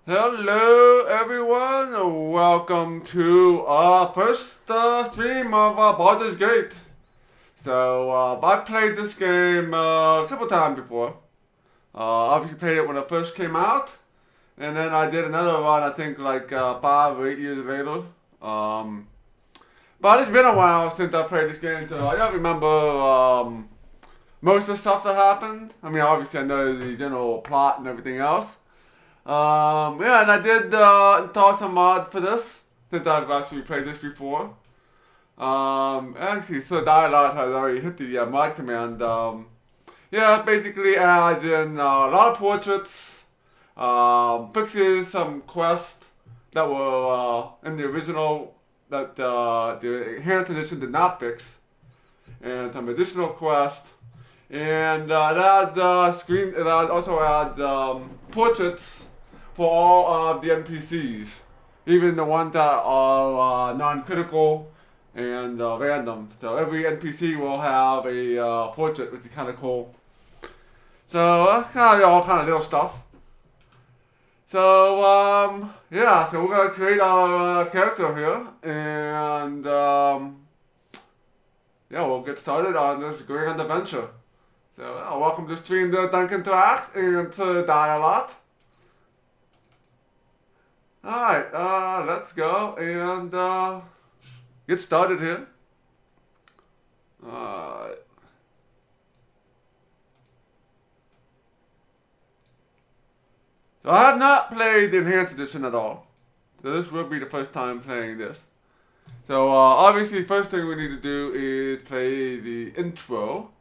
Hello everyone, welcome to our first stream of Baldur's Gate. I played this game a couple times before. Obviously played it when it first came out, and then I did another run I think like 5 or 8 years later. Um, but it's been a while since I played this game, so I don't remember most of the stuff that happened. I mean, obviously I know the general plot and everything else. Yeah, and I did install some mod for this, since I've actually played this before. Actually, so Dialog has already hit the mod command. Yeah, basically adds in a lot of portraits, fixes some quests that were in the original that the Enhanced Edition did not fix, and some additional quests. And it adds it also adds portraits for all of the NPCs, even the ones that are non-critical and random. So every NPC will have a portrait, which is kind of cool. So that's kind of all kind of little stuff. So yeah, so we're gonna create our character here, and yeah, we'll get started on this grand adventure. So welcome to stream to Duncan to Act and to Dialot. Alright, let's go and get started here. Alright. So I have not played the Enhanced Edition at all. So this will be the first time playing this. So obviously first thing we need to do is play the intro.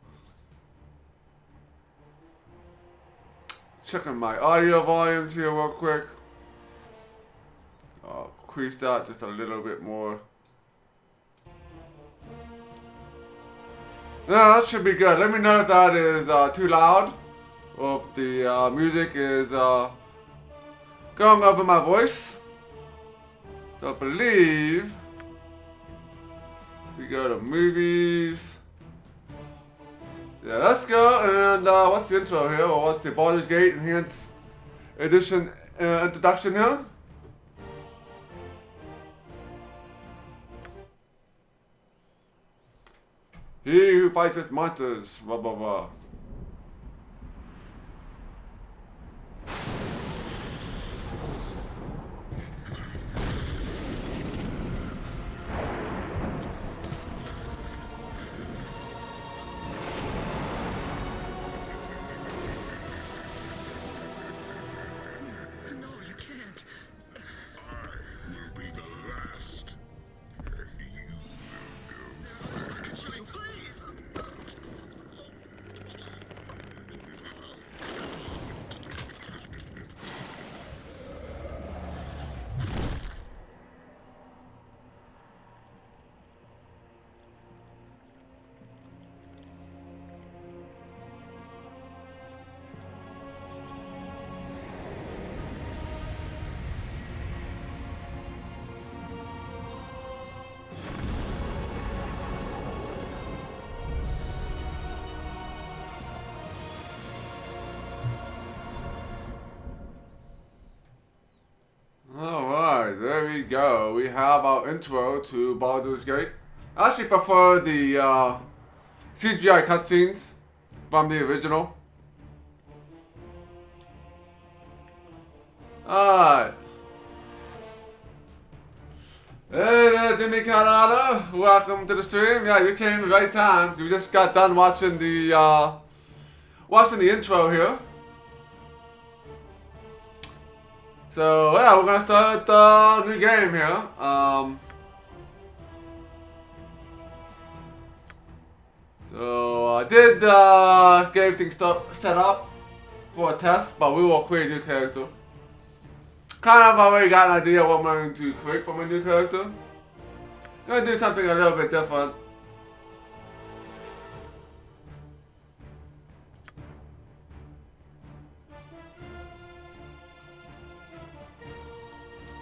Checking my audio volumes here real quick. I'll increase that just a little bit more. Yeah, that should be good. Let me know if that is too loud, or if the music is going over my voice. So I believe we go to movies. Yeah, let's go. And what's the intro here? Or what's the Baldur's Gate Enhanced Edition introduction here? He who fights with monsters, blah blah blah. Alright, there we go. We have our intro to Baldur's Gate. I actually prefer the CGI cutscenes from the original. Alright. Hey there, Jimmy Canada. Welcome to the stream. Yeah, you came at the right time. We just got done watching the intro here. So yeah, we're gonna start a new game here. So I did get everything set up for a test, but we will create a new character. Kind of already got an idea what I'm going to create for my new character. Gonna do something a little bit different.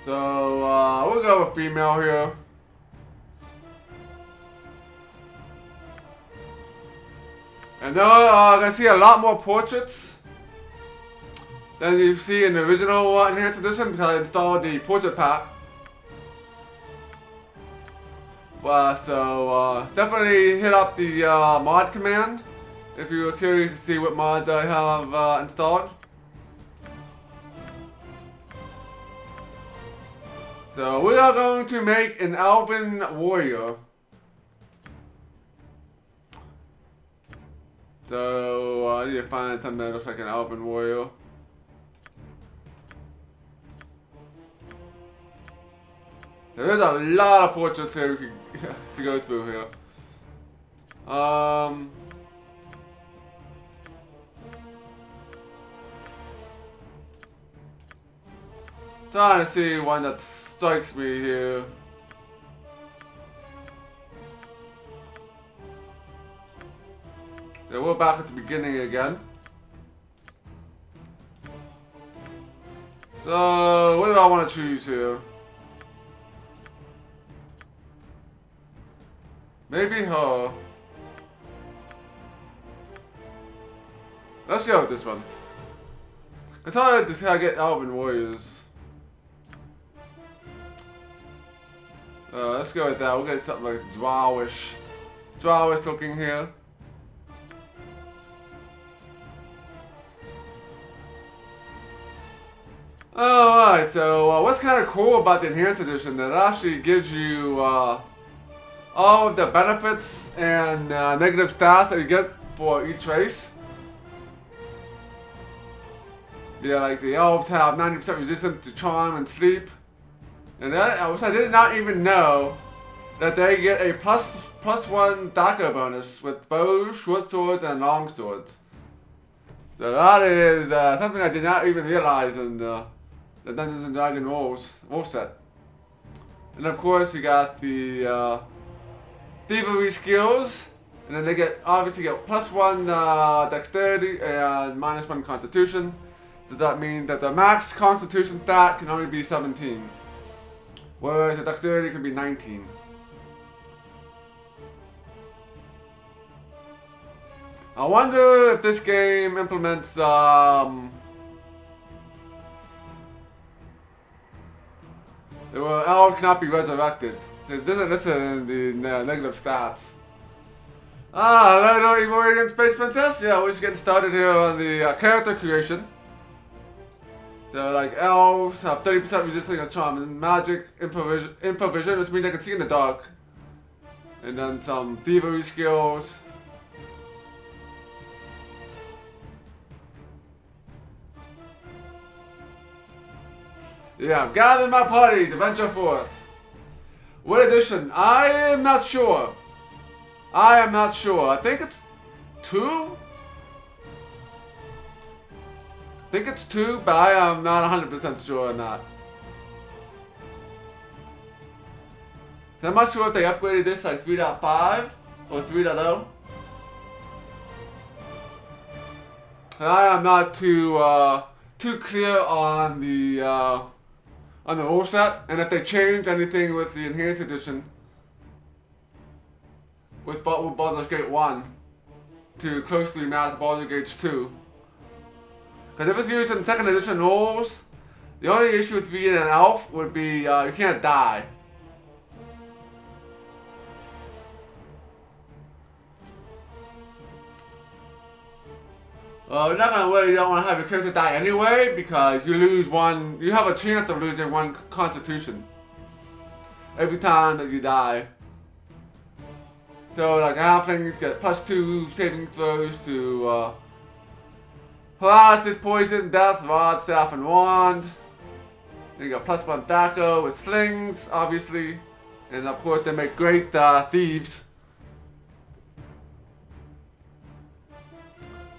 So we'll go with female here. And now I can see a lot more portraits. than you see in the original Enhanced Edition because I installed the Portrait Pack. So definitely hit up the mod command if you were curious to see what mod I have installed. So we are going to make an Elven Warrior. So I need to find something that looks like an Elven Warrior. So there's a lot of portraits here we could to go through here. Trying to see one that strikes me here. So we're back at the beginning again. So what do I want to choose here? Maybe her. Let's go with this one. I thought this guy get Elven Warriors. Let's go with that. We'll get something like Drowish looking here. Alright, so what's kind of cool about the Enhanced Edition that it actually gives you all of the benefits and negative stats that you get for each race. Yeah, like the elves have 90% resistance to charm and sleep. And that, which I did not even know that they get a plus one DACO bonus with bows, short swords, and long swords. So that is something I did not even realize in the Dungeons and Dragons rule set. And of course, you got the thievery skills, and then they obviously get plus one dexterity and minus one constitution. So that means that the max constitution stat can only be 17. Whereas the dexterity can be 19. I wonder if this game implements the elves cannot be resurrected. It doesn't listen in the negative stats. Hello, Evil Radiant Space Princess. Yeah, we're just getting started here on the character creation. So, like, elves have 30% resistance to charm and magic infravision, which means they can see in the dark. And then some thievery skills. Yeah, gather my party to venture forth. What edition? I am not sure. I think it's 2? I think it's 2, but I am not 100% sure on that. So I'm not sure if they upgraded this like 3.5 or 3.0. I am not too clear on the rule set, and if they changed anything with the Enhanced Edition with Baldur's Gate 1 to closely match Baldur's Gate 2. Because if it's used in 2nd edition rules, the only issue with being an elf would be you can't die. You're not gonna really don't want to have your character die anyway because you lose one. You have a chance of losing one constitution every time that you die. So like halflings get +2 saving throws to paralysis, poison, death, rod, staff, and wand. Then you got +1 DACO with slings, obviously. And of course they make great thieves.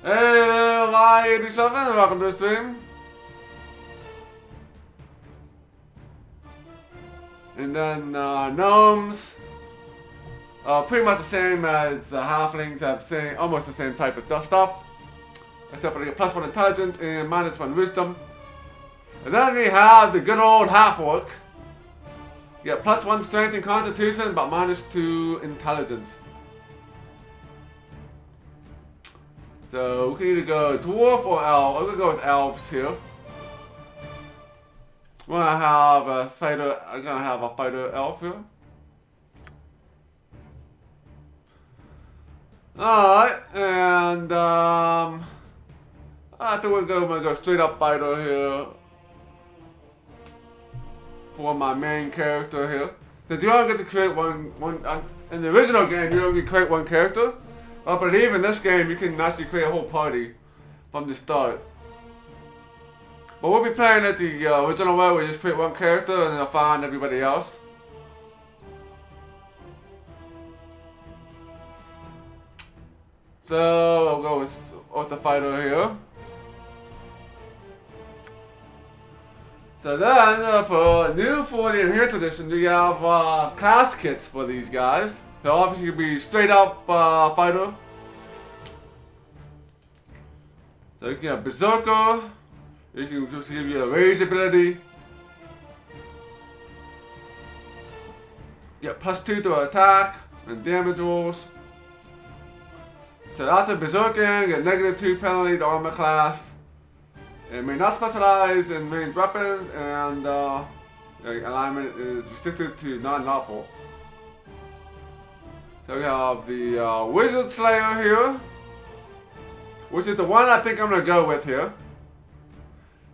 Hey there, Lie87, welcome to the stream. And then gnomes. Pretty much the same as halflings, have almost the same type of stuff. Except for they get +1 intelligence and -1 wisdom. And then we have the good old half-orc. You get +1 strength and constitution, but -2 intelligence. So we can either go dwarf or elf. I'm gonna go with elves here. We're gonna have a fighter. I'm gonna have a fighter elf here. Alright, and I think we're gonna go straight up fighter here for my main character here. So you only get to create one in the original game you only create one character. I believe in this game you can actually create a whole party from the start. But we'll be playing it the original way where you just create one character and then I'll find everybody else. So I'll go with the fighter here. So then for the Enhanced Edition, we have class kits for these guys. So obviously you can be straight up fighter. So you can have Berserker. You can just give you a rage ability. You get +2 to attack and damage rolls. So after Berserker, you get -2 penalty to armor class. It may not specialize in ranged weapons, and alignment is restricted to non-lawful. So we have the Wizard Slayer here, which is the one I think I'm going to go with here.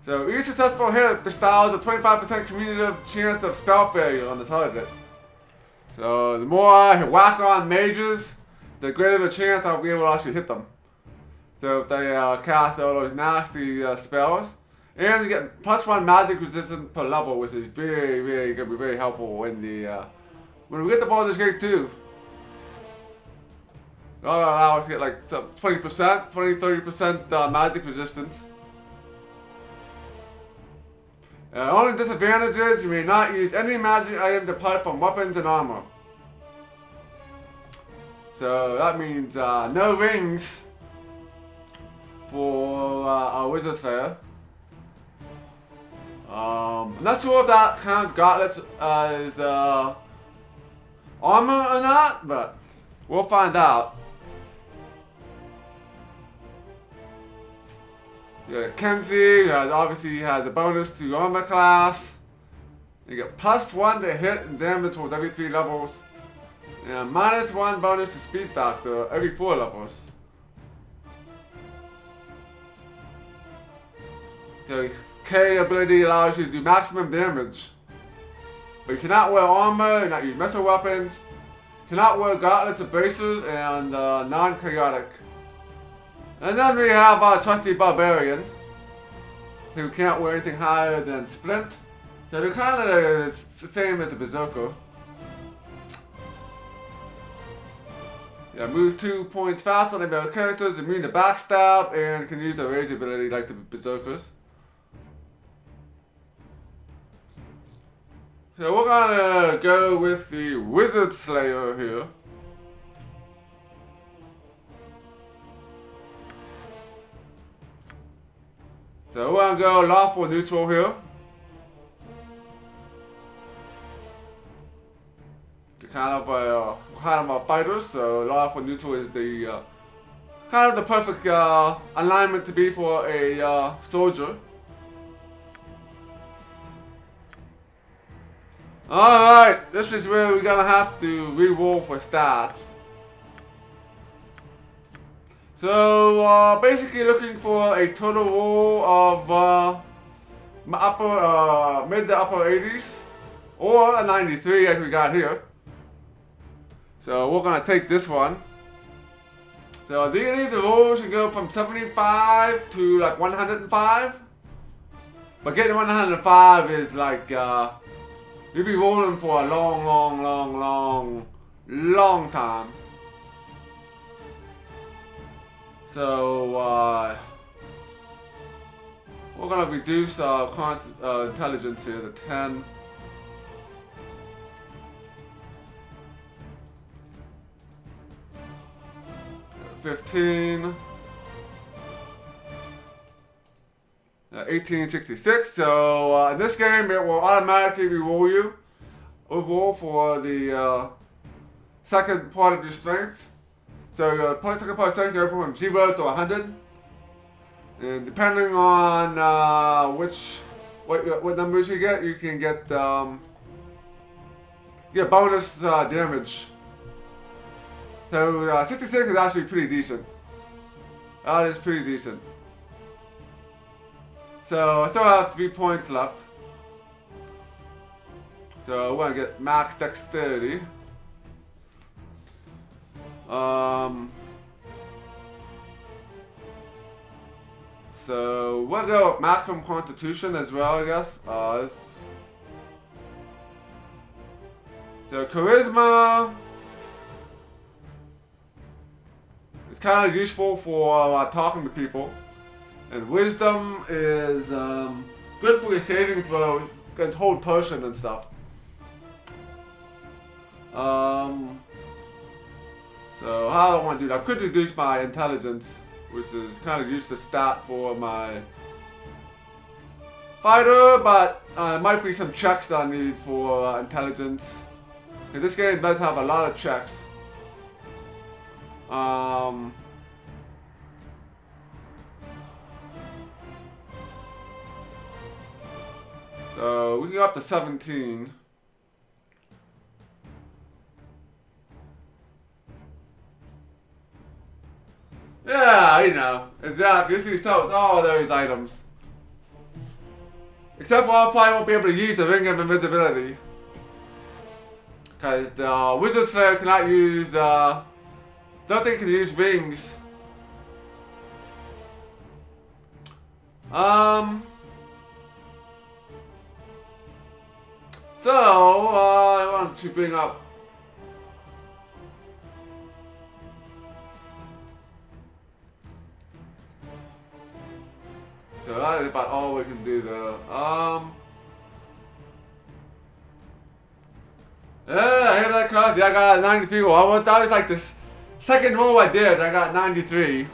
So each successful hit bestows a 25% cumulative chance of spell failure on the target. So the more I whack on mages, the greater the chance I'll be able to actually hit them. So if they cast all those nasty spells, and you get +1 magic resistance per level, which is very going to be very helpful in the when we get to Baldur's Gate 2. That'll allow us to get like some 20%, 20-30% magic resistance. Only disadvantages: you may not use any magic item apart from weapons and armor. So that means no rings for our Wizard Slayer. I'm not sure if that counts gauntlets as armor or not, but we'll find out. Yeah, Kenzie obviously has a bonus to armor class. You get +1 to hit and damage rolls every 3 levels. And -1 bonus to speed factor every 4 levels. The K ability allows you to do maximum damage. But you cannot wear armor, you cannot use missile weapons, you cannot wear gauntlets or bracers, and non-chaotic. And then we have our trusty Barbarian, who can't wear anything higher than Splint. So they're kind of the same as the Berserker. Yeah, moves 2 points faster than other characters, immune to backstab, and can use the rage ability like the Berserkers. So we're gonna go with the Wizard Slayer here. So we're gonna go lawful neutral here. Kind of a fighter, so lawful neutral is the kind of the perfect alignment to be for a soldier. Alright, this is where we're gonna have to re-roll for stats. So basically looking for a total roll of mid to upper 80s or a 93 like we got here. So we're gonna take this one. So these rolls can go from 75 to like 105. But getting 105 is like you'll be rolling for a long time. So we're gonna reduce our intelligence here to 10. 15, 1866. So in this game, it will automatically re-roll you. Overall for the second part of your strength. So your second part of strength goes from 0 to 100, and depending on which what numbers you get? You can get yeah, bonus damage. So 66 is actually pretty decent. That is pretty decent. So I still have 3 points left. So we're gonna get max dexterity. So we'll go with maximum constitution as well, I guess. So charisma is kind of useful for talking to people, and wisdom is good for your saving throw against hold potion and stuff. So how do I want to do that? I could reduce my intelligence, which is kind of useless stat for my fighter, but there might be some checks that I need for intelligence. And this game does have a lot of checks. So we can go up to 17. Yeah, you know, exactly. Usually start with all those items. Except for I probably won't be able to use the Ring of Invisibility. Because the Wizard Slayer cannot use, don't think it can use rings. So, I want to bring up so that is about all we can do though. Yeah, I hear that cost. Yeah, I got 93. Well, that was like the second roll I did. I got 93.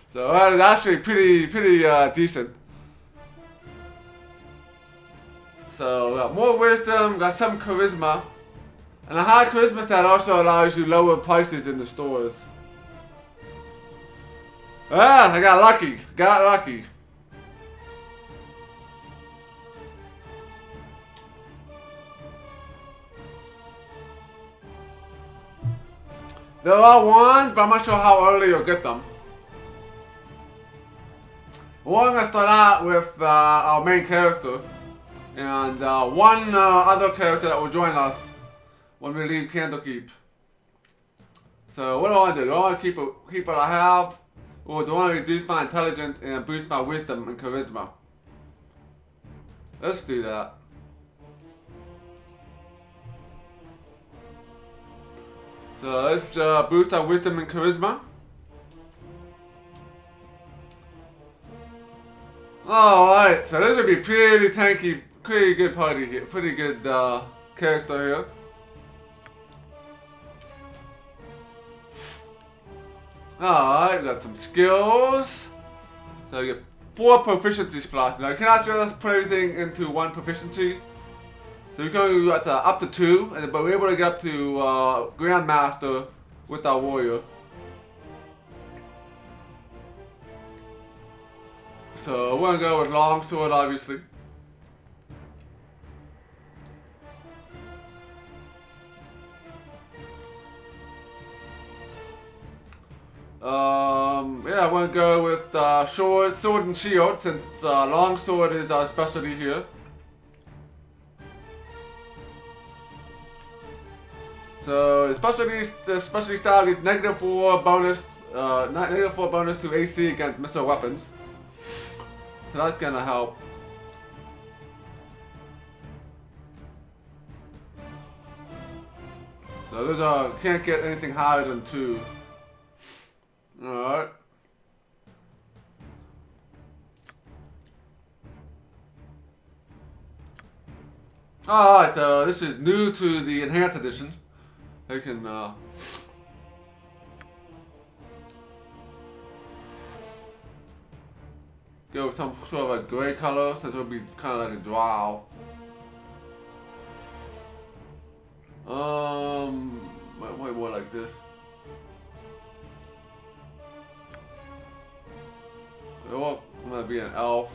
So that is actually pretty decent. So got more wisdom, got some charisma, and a high charisma stat also allows you lower prices in the stores. Ah, I got lucky. Got lucky. There are ones, but I'm not sure how early you'll get them. We're gonna start out with our main character, and one other character that will join us when we leave Candlekeep. So what do I want to do? Do I want to keep what I have, or do I want to reduce my intelligence and boost my wisdom and charisma? Let's do that. So let's boost our wisdom and charisma. Alright, so this would be pretty tanky, pretty good party here, pretty good character here. Alright, we got some skills. So you get 4 proficiency slots. Now you cannot just put everything into 1 proficiency. So you can go up to 2, but we're able to get up to Grandmaster with our warrior. So we're gonna go with longsword, obviously. Yeah, we're gonna go with sword and shield, since longsword is our specialty here. So the specialty style is -4 bonus, -4 bonus to AC against missile weapons. So that's gonna help. So those can't get anything higher than 2. Alright. Alright, so this is new to the Enhanced Edition. You can go with some sort of a gray color, since it would be kind of like a drow. Might more like this. Oh, I'm gonna be an elf.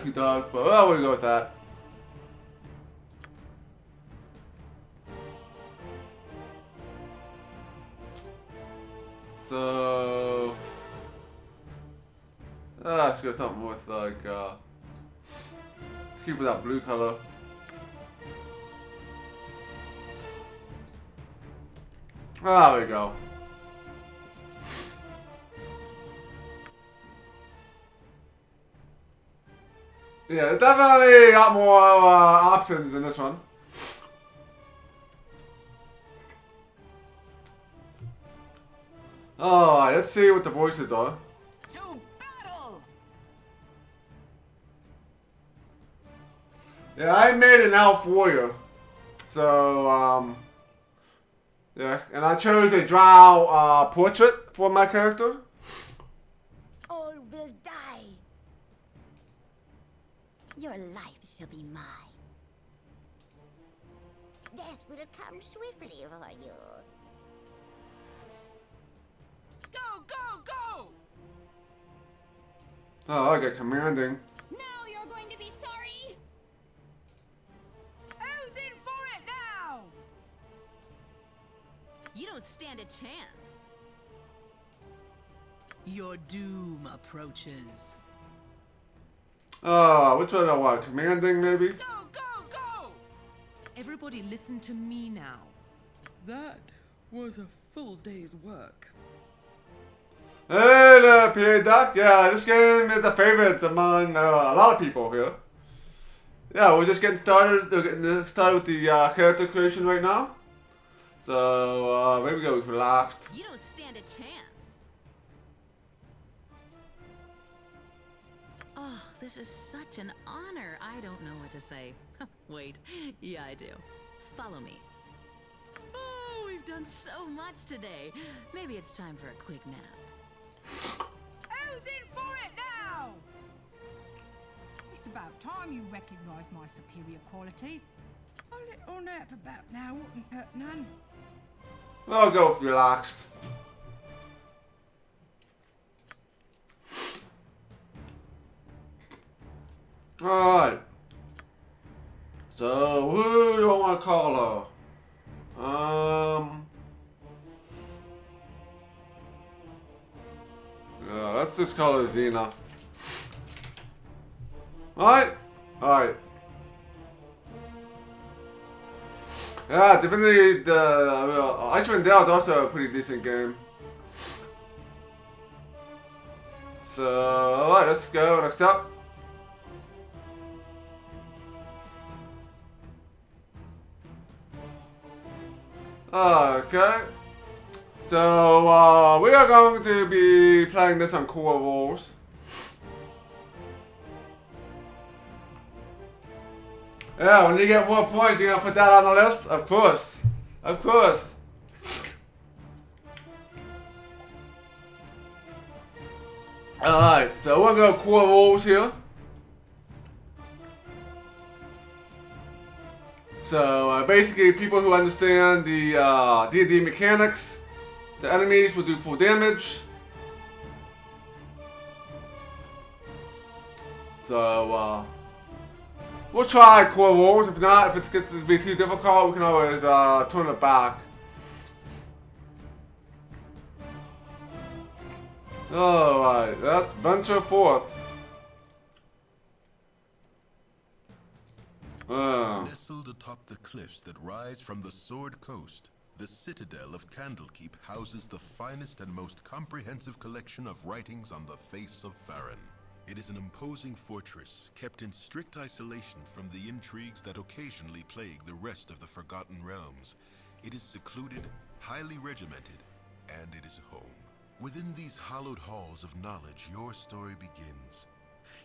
too dark, but well, we'll go with that. So let's go something with like keep with that blue color. There we go. Yeah, definitely got more options in this one. Alright, let's see what the voices are. To battle! Yeah, I made an elf warrior. So, yeah, and I chose a drow portrait for my character. All will die. Your life shall be mine. Death will come swiftly for you. Go, go, go! Oh, I got commanding. Now you're going to be sorry! Who's in for it now? You don't stand a chance. Your doom approaches. Which one do I want? Commanding, maybe? Go, go, go! Everybody listen to me now. That was a full day's work. Hey there, PA Doc. Yeah, this game is a favorite among a lot of people here. Yeah, we're just getting started. We're getting started with the character creation right now. So, maybe go relaxed. You don't stand a chance. Oh, this is such an honor. I don't know what to say. Wait, yeah, I do. Follow me. Oh, we've done so much today. Maybe it's time for a quick nap. Who's in for it now? It's about time you recognise my superior qualities. A little nap about now wouldn't hurt none. I'll go with relaxed. Alright. So, who do I want to call her? Yeah, let's just call her Xena. Alright? Alright. Yeah, definitely the Icewind Dale is also a pretty decent game. So, alright, let's go next up. Okay. So, we are going to be playing this on core rules. Yeah, when you get more points, you're gonna put that on the list? Of course. Of course. Alright, so we're gonna go core rules here. So, basically, people who understand the D&D mechanics, the enemies will do full damage. So, we'll try core rules. If not, if it gets to be too difficult, we can always turn it back. Alright, let's venture forth. Nestled atop the cliffs that rise from the Sword Coast, the citadel of Candlekeep houses the finest and most comprehensive collection of writings on the face of Farron. It is an imposing fortress, kept in strict isolation from the intrigues that occasionally plague the rest of the Forgotten Realms. It is secluded, highly regimented, and it is home. Within these hallowed halls of knowledge, your story begins.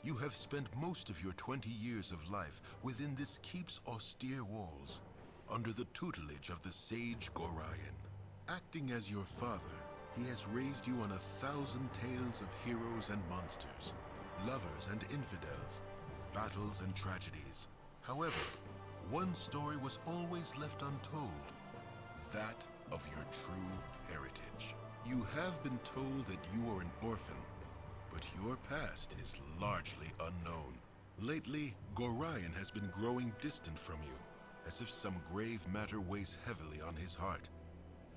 You have spent most of your 20 years of life within this keep's austere walls, under the tutelage of the sage Gorion. Acting as your father, he has raised you on 1,000 tales of heroes and monsters, lovers and infidels, battles and tragedies. However, one story was always left untold, that of your true heritage. You have been told that you are an orphan, but your past is largely unknown. Lately, Gorion has been growing distant from you, as if some grave matter weighs heavily on his heart.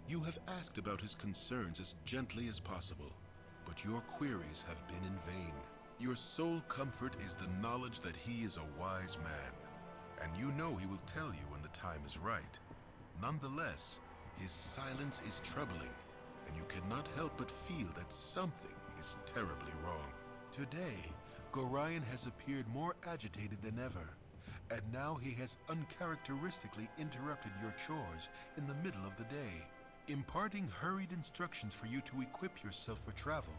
You have asked about his concerns as gently as possible, but your queries have been in vain. Your sole comfort is the knowledge that he is a wise man, and you know he will tell you when the time is right. Nonetheless, his silence is troubling, and you cannot help but feel that something is terribly wrong. Today, Gorion has appeared more agitated than ever, and now he has uncharacteristically interrupted your chores in the middle of the day, imparting hurried instructions for you to equip yourself for travel.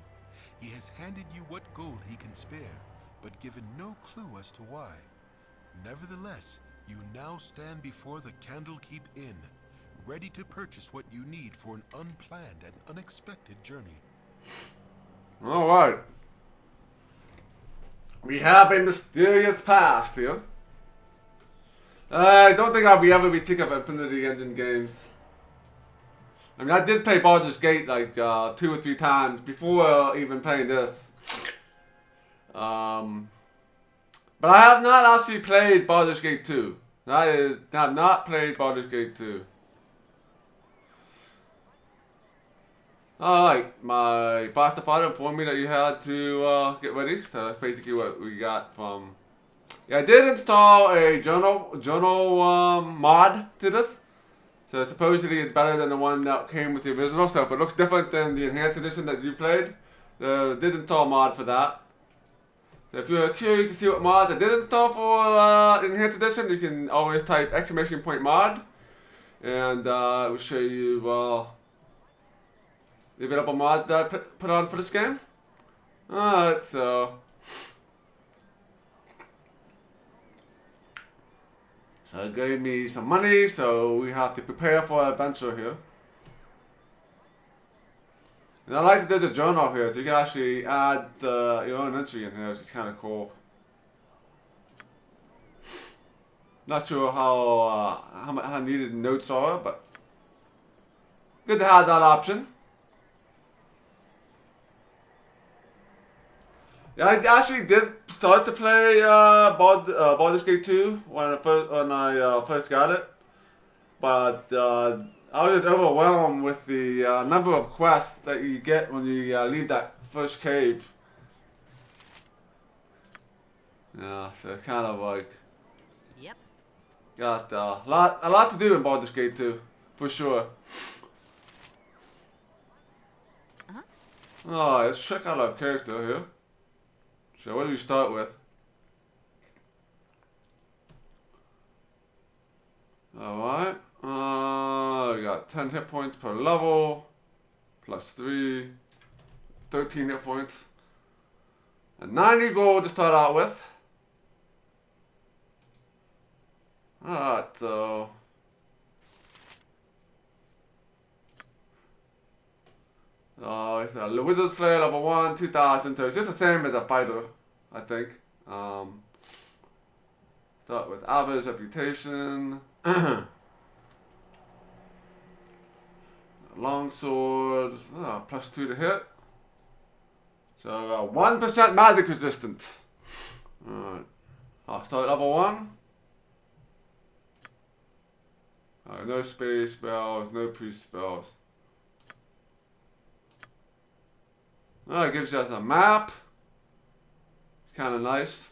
He has handed you what gold he can spare, but given no clue as to why. Nevertheless, you now stand before the Candlekeep Inn, ready to purchase what you need for an unplanned and unexpected journey. Alright. We have a mysterious past here. I don't think I'll ever be sick of Infinity Engine games. I mean, I did play Baldur's Gate like 2 or 3 times before even playing this. But I have not actually played Baldur's Gate 2. I have not played Baldur's Gate 2. Alright, my foster father informed me that you had to get ready, so that's basically what we got from... Yeah, I did install a journal mod to this. So supposedly it's better than the one that came with the original, so if it looks different than the enhanced edition that you played, did install a mod for that. So if you're curious to see what mods I did install for enhanced edition, you can always type !mod, and it will show you the available mods that I put on for this game. Alright, so it gave me some money, so we have to prepare for an adventure here. And I like that there's a journal here, so you can actually add your own entry in here, which is kind of cool. Not sure how needed notes are, but good to have that option. Yeah, I actually did start to play Baldur's Gate 2 when I first got it, but I was just overwhelmed with the number of quests that you get when you leave that first cave. Yeah, so it's kind of like got a lot to do in Baldur's Gate 2, for sure. Oh, let's check out our character here. So what do we start with? Alright. We got 10 hit points per level. Plus 3. 13 hit points. And 90 gold to start out with. Alright, so... it's a Wizard's Flare level 1, 2000, so it's just the same as a fighter, I think. Start with average reputation. Longsword, plus 2 to hit. So 1% magic resistance. Alright, I'll start level 1. No space spells, no priest spells. It gives us a map. It's kind of nice.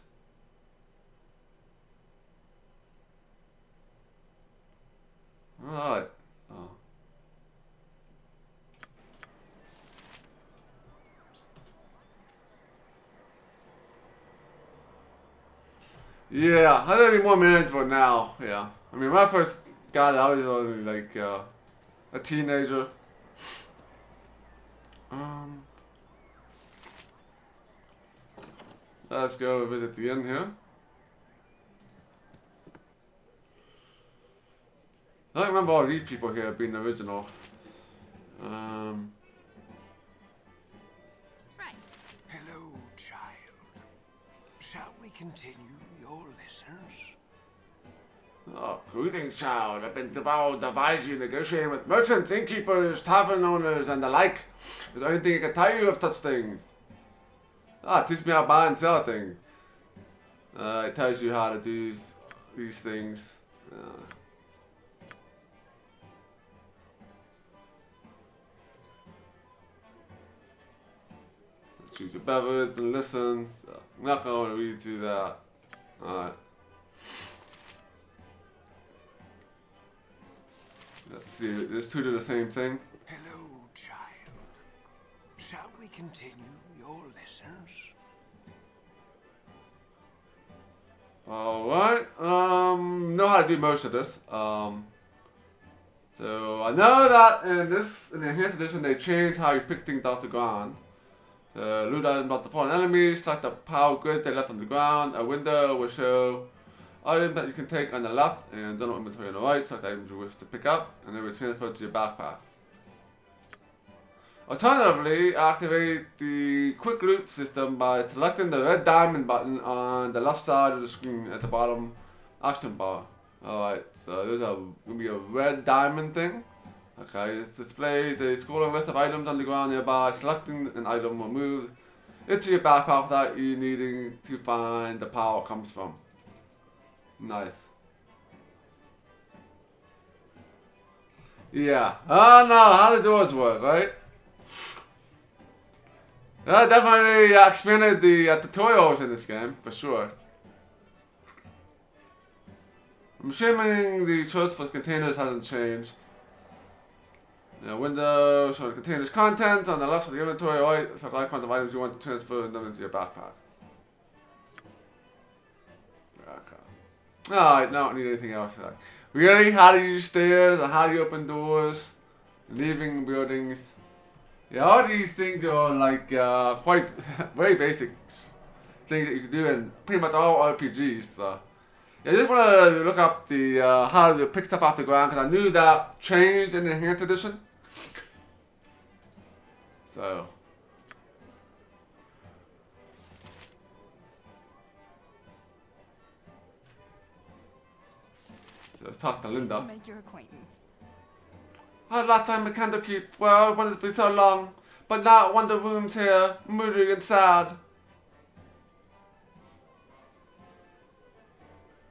Alright. Yeah, I think it'd be more manageable now. Yeah. I mean, when I first got it, I was only like a teenager. Let's go visit the inn here. I don't remember all these people here being original. Right. Hello, child. Shall we continue your lessons? Oh, greetings, child. I've been advising you negotiating with merchants, innkeepers, tavern owners, and the like. Is there anything I can tell you of such things? Teach me how to buy and sell things. It tells you how to do these things. Choose your beverage and listen. So I'm not going to read through that. Alright. Let's see, there's two do the same thing. Hello, child. Shall we continue your lessons? Alright, know how to do most of this. So I know that in the enhanced edition they changed how you pick things off the ground. Loot items off the fallen enemies, select the power grid they left on the ground. A window will show items that you can take on the left and general inventory on the right. Select items you wish to pick up and they will transfer to your backpack. Alternatively, activate the quick loot system by selecting the red diamond button on the left side of the screen at the bottom action bar. Alright, so there's going to be a red diamond thing. Okay, it displays a scrolling list of items on the ground nearby. Selecting an item will move into your backpack without you needing to find the power comes from. Nice. Yeah, I know how the doors work, right? Definitely expanded the tutorials in this game, for sure. I'm assuming the choice for containers hasn't changed. Window showing containers contents on the left of the inventory, right? Select icons of items you want to transfer them into your backpack. Okay. Alright, no, don't need anything else. Really? How do you use stairs? Or how do you open doors? Leaving buildings? Yeah, all these things are like quite very basic things that you can do in pretty much all RPGs. So. Yeah, I just want to look up the how to pick stuff off the ground because I knew that changed in the enhanced edition. So. Let's talk to Linda. To make your acquaintance. Last time at Candlekeep, well, I wanted to be so long, but now one of the rooms here, moody and sad.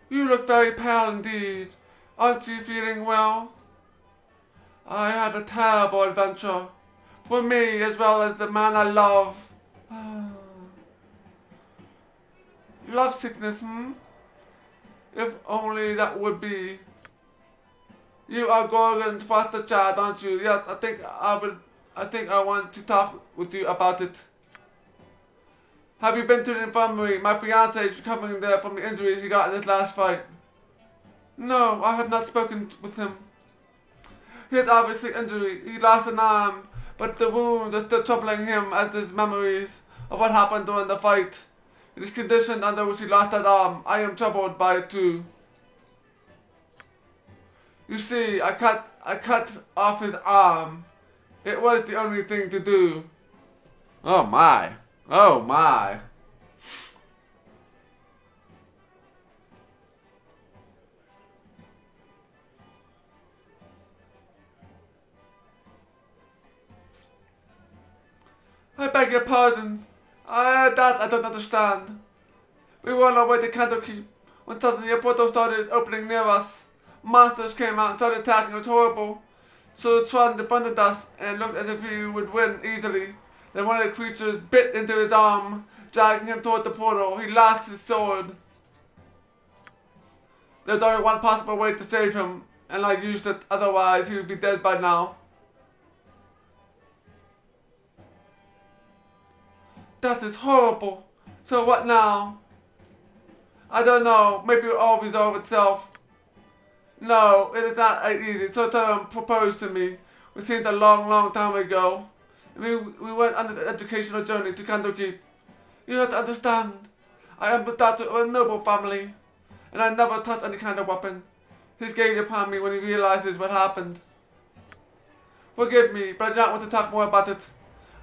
You look very pale indeed. Aren't you feeling well? I had a terrible adventure. For me, as well as the man I love. Love sickness, If only that would be. You are Gorgon's foster child, aren't you? Yes, I think I want to talk with you about it. Have you been to the infirmary? My fiance is recovering there from the injuries he got in his last fight. No, I have not spoken with him. He has obviously injury. He lost an arm, but the wound is still troubling him as his memories of what happened during the fight. In his condition under which he lost that arm, I am troubled by it too. You see, I cut off his arm. It was the only thing to do. Oh my. Oh my. I beg your pardon. That I don't understand. We were on our way to Candlekeep when suddenly a portal started opening near us. Monsters came out and started attacking. It was horrible. So Tron defended us and looked as if he would win easily. Then one of the creatures bit into his arm, dragging him toward the portal. He lost his sword. There's only one possible way to save him, and I used it, otherwise he would be dead by now. That is horrible. So what now? I don't know. Maybe it will all resolve itself. No, it is not that easy. So Tom proposed to me. It seemed a long, long time ago. We went on this educational journey to Candlekeep. You have to understand. I am the daughter of a noble family, and I never touch any kind of weapon. His gaze upon me when he realizes what happened. Forgive me, but I do not want to talk more about it.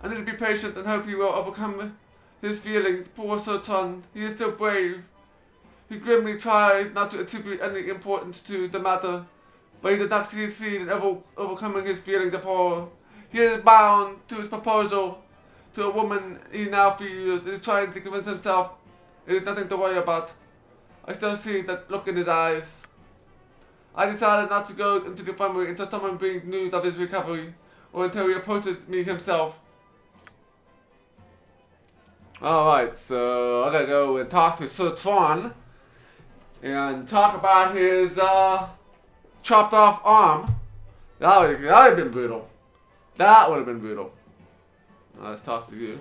I need to be patient and hope he will overcome his feelings. Poor Sir Tron, he is so brave. He grimly tries not to attribute any importance to the matter, but he does not succeed in overcoming his feelings of horror. He is bound to his proposal to a woman he now feels and is trying to convince himself it is nothing to worry about. I still see that look in his eyes. I decided not to go into the infirmary until someone brings news of his recovery, or until he approaches me himself. Alright, so I gotta go and talk to Sir Tron and talk about his chopped off arm. That would have been brutal. That would have been brutal. Let's talk to you.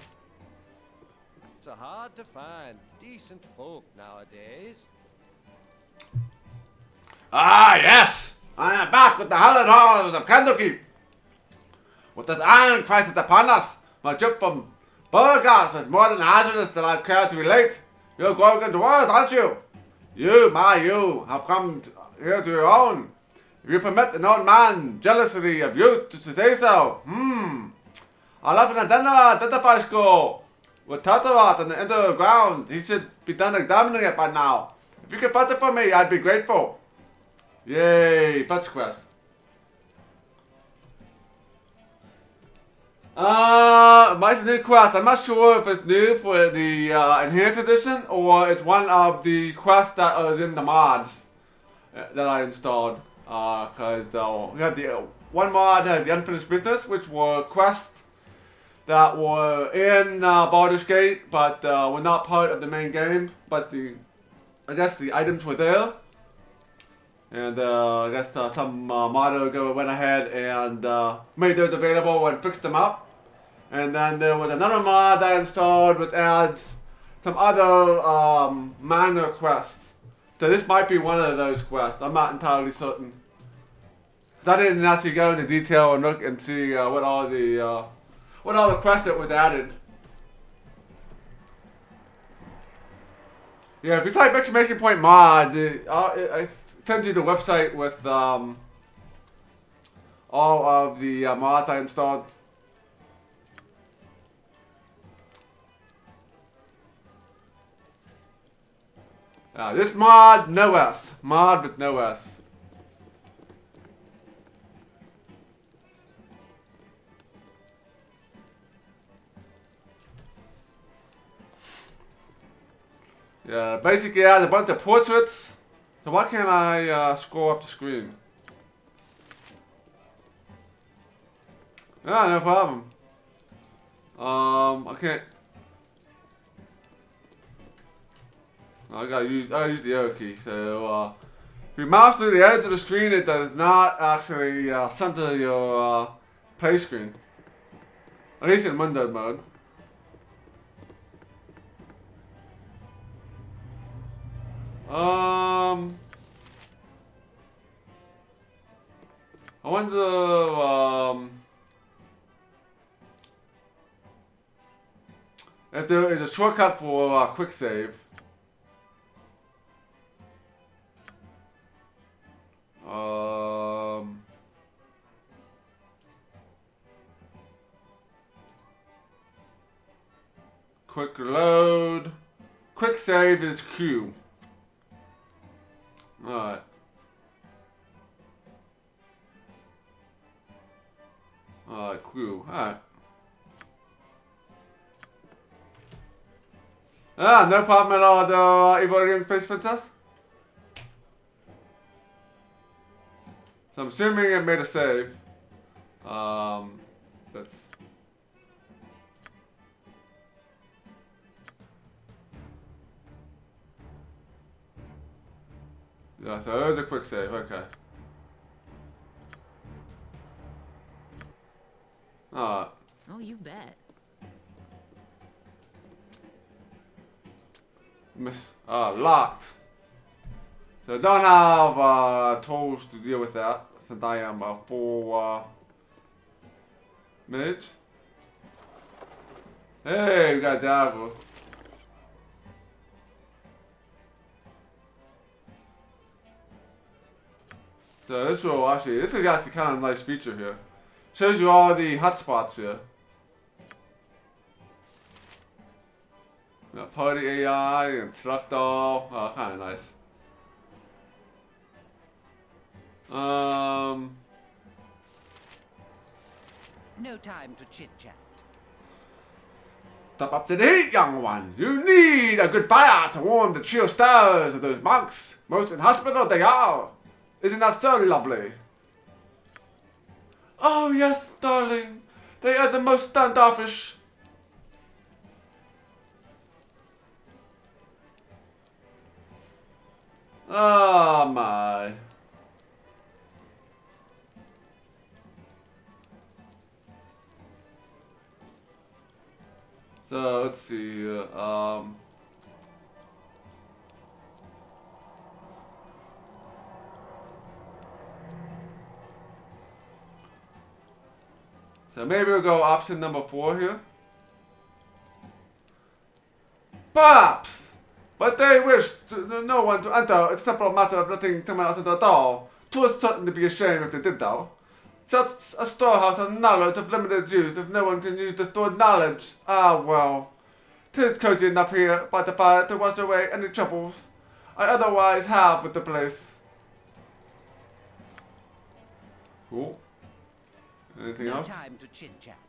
It's hard to find decent folk nowadays. Ah, yes! I am back with the hallowed halls of Candlekeep. With this iron crisis upon us, my trip from Burgos was more than hazardous than I care to relate. You're Gorgon dwarves, aren't you? You have come here to your own. If you permit an old man jealously of youth to say so, I left an identify school with Tartarat in the underground. He should be done examining it by now. If you could fetch it for me, I'd be grateful. Yay, fetch quest. It's a new quest. I'm not sure if it's new for the enhanced edition or it's one of the quests that was in the mods that I installed. Because we had the one mod has the unfinished business, which were quests that were in Baldur's Gate, but were not part of the main game. But I guess the items were there, and I guess some modder went ahead and made those available and fixed them up. And then there was another mod I installed which adds some other minor quests. So this might be one of those quests. I'm not entirely certain. I didn't actually go into detail and look and see what all the quests that was added. Yeah, if you type exclamation point mod, I send you the website with all of the mods I installed. This mod, no S. Mod with no S. Yeah, basically I had a bunch of portraits. So why can't I scroll up the screen? Yeah, no problem. I can't. I gotta use the arrow key. So if you mouse to the edge of the screen, it does not actually center your play screen. At least in window mode. I wonder if there is a shortcut for quick save. Quick load. Quick save is Q. Alright. Q. Alright. No problem at all, the Evolian Space Princess. So I'm assuming it made a save. That's... Yeah, so there's a quick save, okay. Alright. Oh, you bet. Locked. So I don't have tools to deal with that since I am a full mage. Hey, we got Dapper. So this is actually kind of a nice feature here. Shows you all the hotspots here. Got party AI and select all. Oh, kind of nice. No time to chit-chat. Step up to the heat, young one. You need a good fire to warm the chill stars of those monks. Most inhospitable they are. Isn't that so lovely? Oh yes, darling. They are the most standoffish. Oh my. So let's see. So maybe we'll go option number 4 here. Perhaps, but they wish no one to enter. It's a simple matter of letting someone else into the door. 'Twould certainly be a shame if they did, though. Such a storehouse of knowledge of limited use if no one can use the stored knowledge. Ah, well. 'Tis cozy enough here by the fire to wash away any troubles I otherwise have with the place. Cool. Anything else? Time to chit-chat.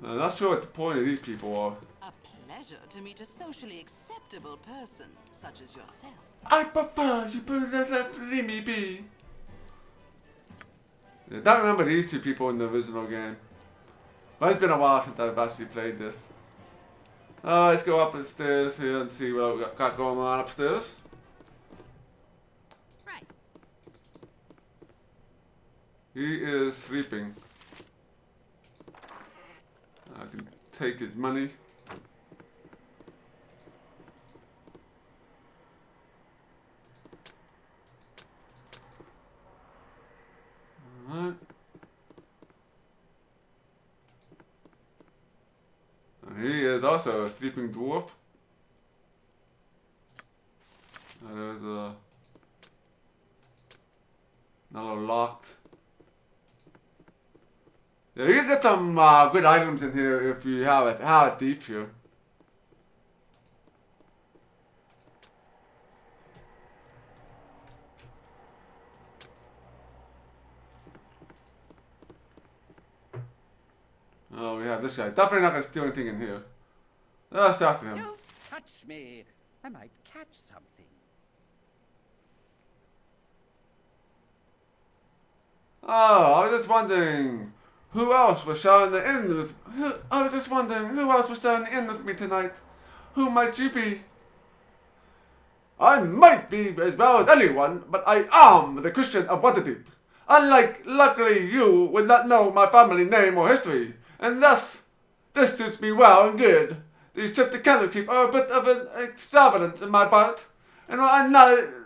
I'm not sure what the point of these people are. A pleasure to meet a socially acceptable person such as yourself. I prefer you leave me be. I don't remember these 2 people in the original game. But it's been a while since I've actually played this. Let's go up the stairs here and see what we've got going on upstairs. Right. He is sleeping. I can take his money. Alright. He is also a sleeping dwarf. There's another locked. Yeah, you can get some good items in here if you have a thief here. Oh, we have this guy. Definitely not gonna steal anything in here. Let's talk to him. Don't touch me. I might catch something. Oh, I was just wondering who else was sharing the inn with. I was just wondering who else was sharing the inn with me tonight. Who might you be? I might be as well as anyone, but I am the Christian of Waterdeep. Unlike, luckily, you would not know my family name or history, and thus, this suits me well and good. These trips to Candlekeep are a bit of an extravagance in my part, and I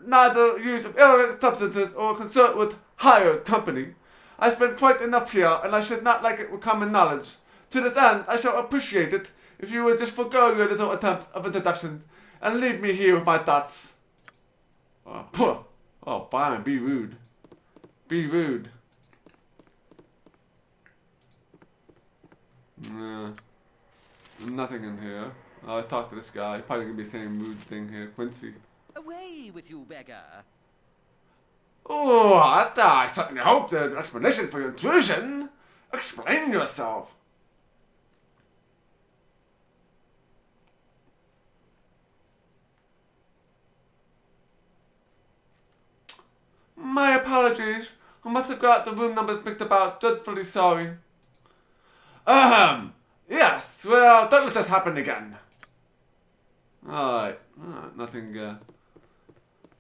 neither use of illicit substances or consort with hired company. I spend quite enough here, and I should not like it with common knowledge. To this end, I shall appreciate it if you would just forego your little attempt of introduction and leave me here with my thoughts. Oh, fine, be rude. Be rude. Nothing in here. I'll talk to this guy. Probably gonna be the same rude thing here. Quincy. Away with you, beggar. Oh, I certainly hope there's an explanation for your intrusion. Explain yourself. My apologies. I must have got the room numbers mixed about. Dreadfully sorry. Yes, well, don't let this happen again. Alright, nothing, yeah,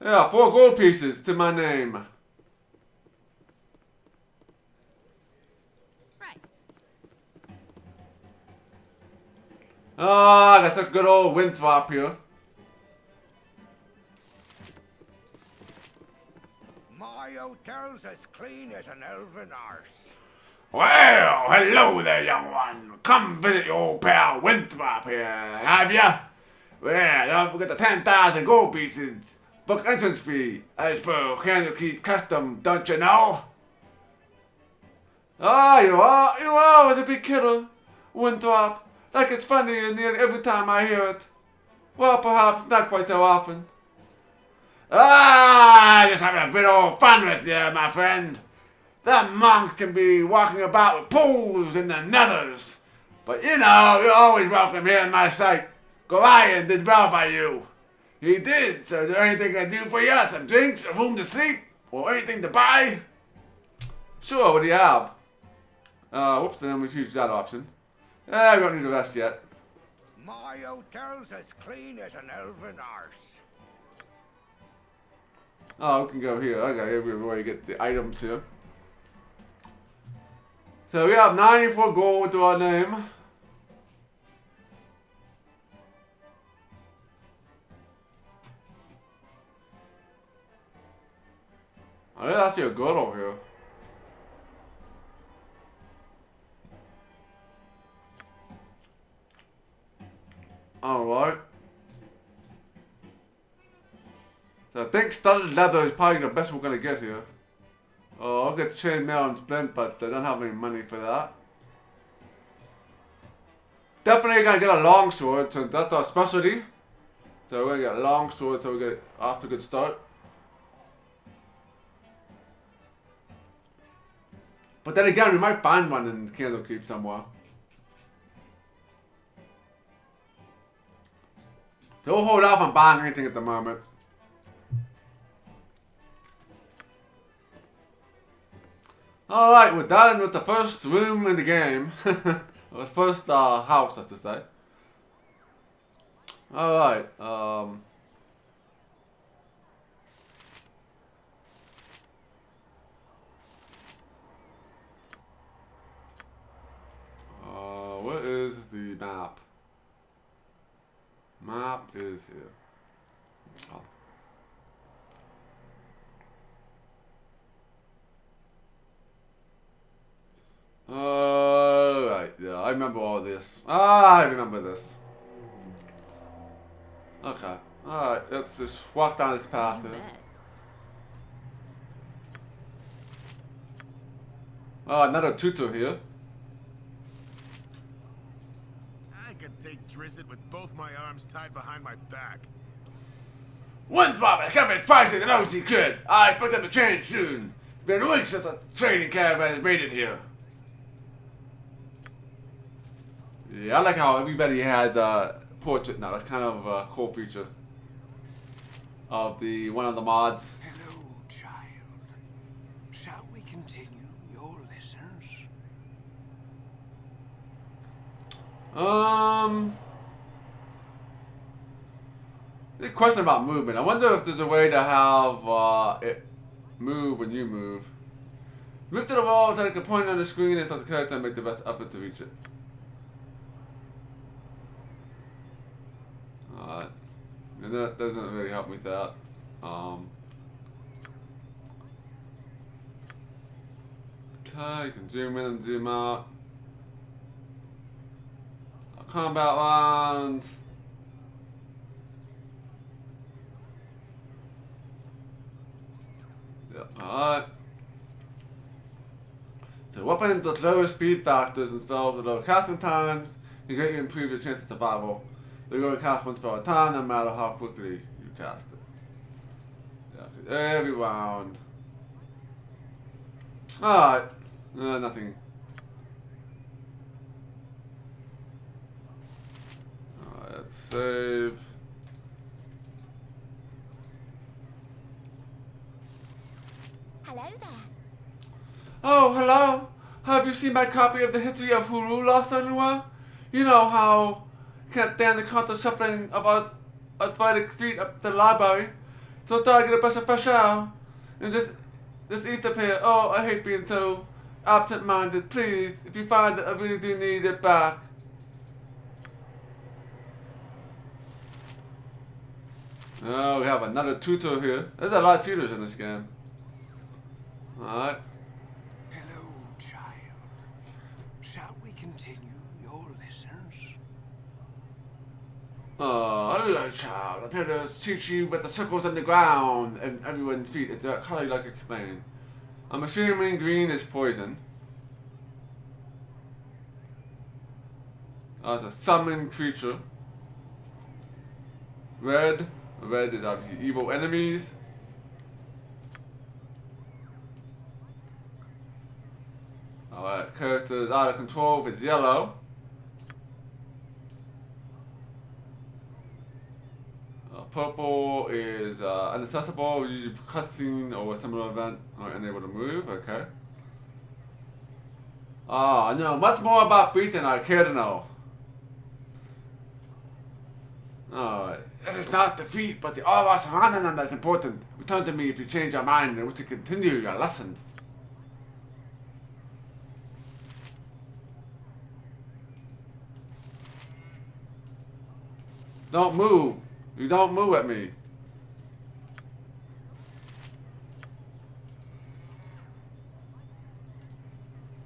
4 gold pieces to my name. Right. Ah, that's a good old Winthrop here. My hotel's as clean as an elven arse. Well, hello there, young one. Come visit your old pal Winthrop here, have ya? Well, don't forget the 10,000 gold pieces. Book entrance fee, as per Candlekeep custom, don't you know? Ah, you always a big killer, Winthrop. That gets funnier nearly every time I hear it. Well, perhaps not quite so often. Ah, just having a bit old fun with you, my friend. That monk can be walking about with pools in the nethers. But you know, you're always welcome here in my sight. Goliath did well by you. He did, so is there anything I can do for you? Some drinks, a room to sleep, or anything to buy? Sure, what do you have? Whoops, then we choose that option. We don't need the rest yet. My hotel's as clean as an elven arse. Oh, we can go here. Okay, here we go where you get the items here. So we have 94 gold to our name. Oh, there's actually a girdle here. Alright. So I think studded leather is probably the best we're gonna get here. Oh, I'll get chainmail and splint, but I don't have any money for that. Definitely gonna get a longsword since that's our specialty. So we're gonna get a longsword so we get off to a good start. But then again, we might find one in Candlekeep somewhere. So we'll hold off on buying anything at the moment. Alright, we're done with the first room in the game. The first house, that's to say. Alright, what is the map? Map is here. Oh. Right, yeah, I remember all this. I remember this. Okay, alright, let's just walk down this path here. Oh, another tutor here. I could take Drizzt with both my arms tied behind my back. Winthrop has come in faster than I could. I expect them to change soon. It's been weeks since a trading caravan has made it here. Yeah, I like how everybody had portrait now. That's kind of a cool feature of the one of the mods. Hello, child. Shall we continue your lessons? The question about movement. I wonder if there's a way to have it move when you move. Move to the wall, take a point on the screen and start the character and make the best effort to reach it. Alright. And that doesn't really help me with that. Okay, you can zoom in and zoom out. Combat rounds. Yep, alright. So weapons with lower speed factors and spells with lower casting times can greatly improve your chance of survival. They're going to cast one spell at a time no matter how quickly you cast it. Yeah, every round. Alright. Nothing. Alright, let's save. Hello there. Oh, hello. Have you seen my copy of the history of Huru lost anywhere? You know how can't stand the constant shuffling of our athletic feet up the library. So I thought I'd get a brush of fresh air. And just eat up here. Oh, I hate being so absent-minded. Please, if you find that I really do need it back. Oh, we have another tutor here. There's a lot of tutors in this game. Alright. Hello, child. Shall we continue your lessons? Hello, child. I'm here to teach you about the circles on the ground and everyone's feet. It's a color you like to explain. I'm assuming green is poison. It's a summoned creature. Red is obviously evil enemies. Alright, characters out of control is yellow. Purple is inaccessible, usually cutscene or a similar event, or unable to move, okay. I know much more about feet than I care to know. Alright. It is not the feet, but the aura surrounding them that's important. Return to me if you change your mind and wish to continue your lessons. Don't move. You don't move at me.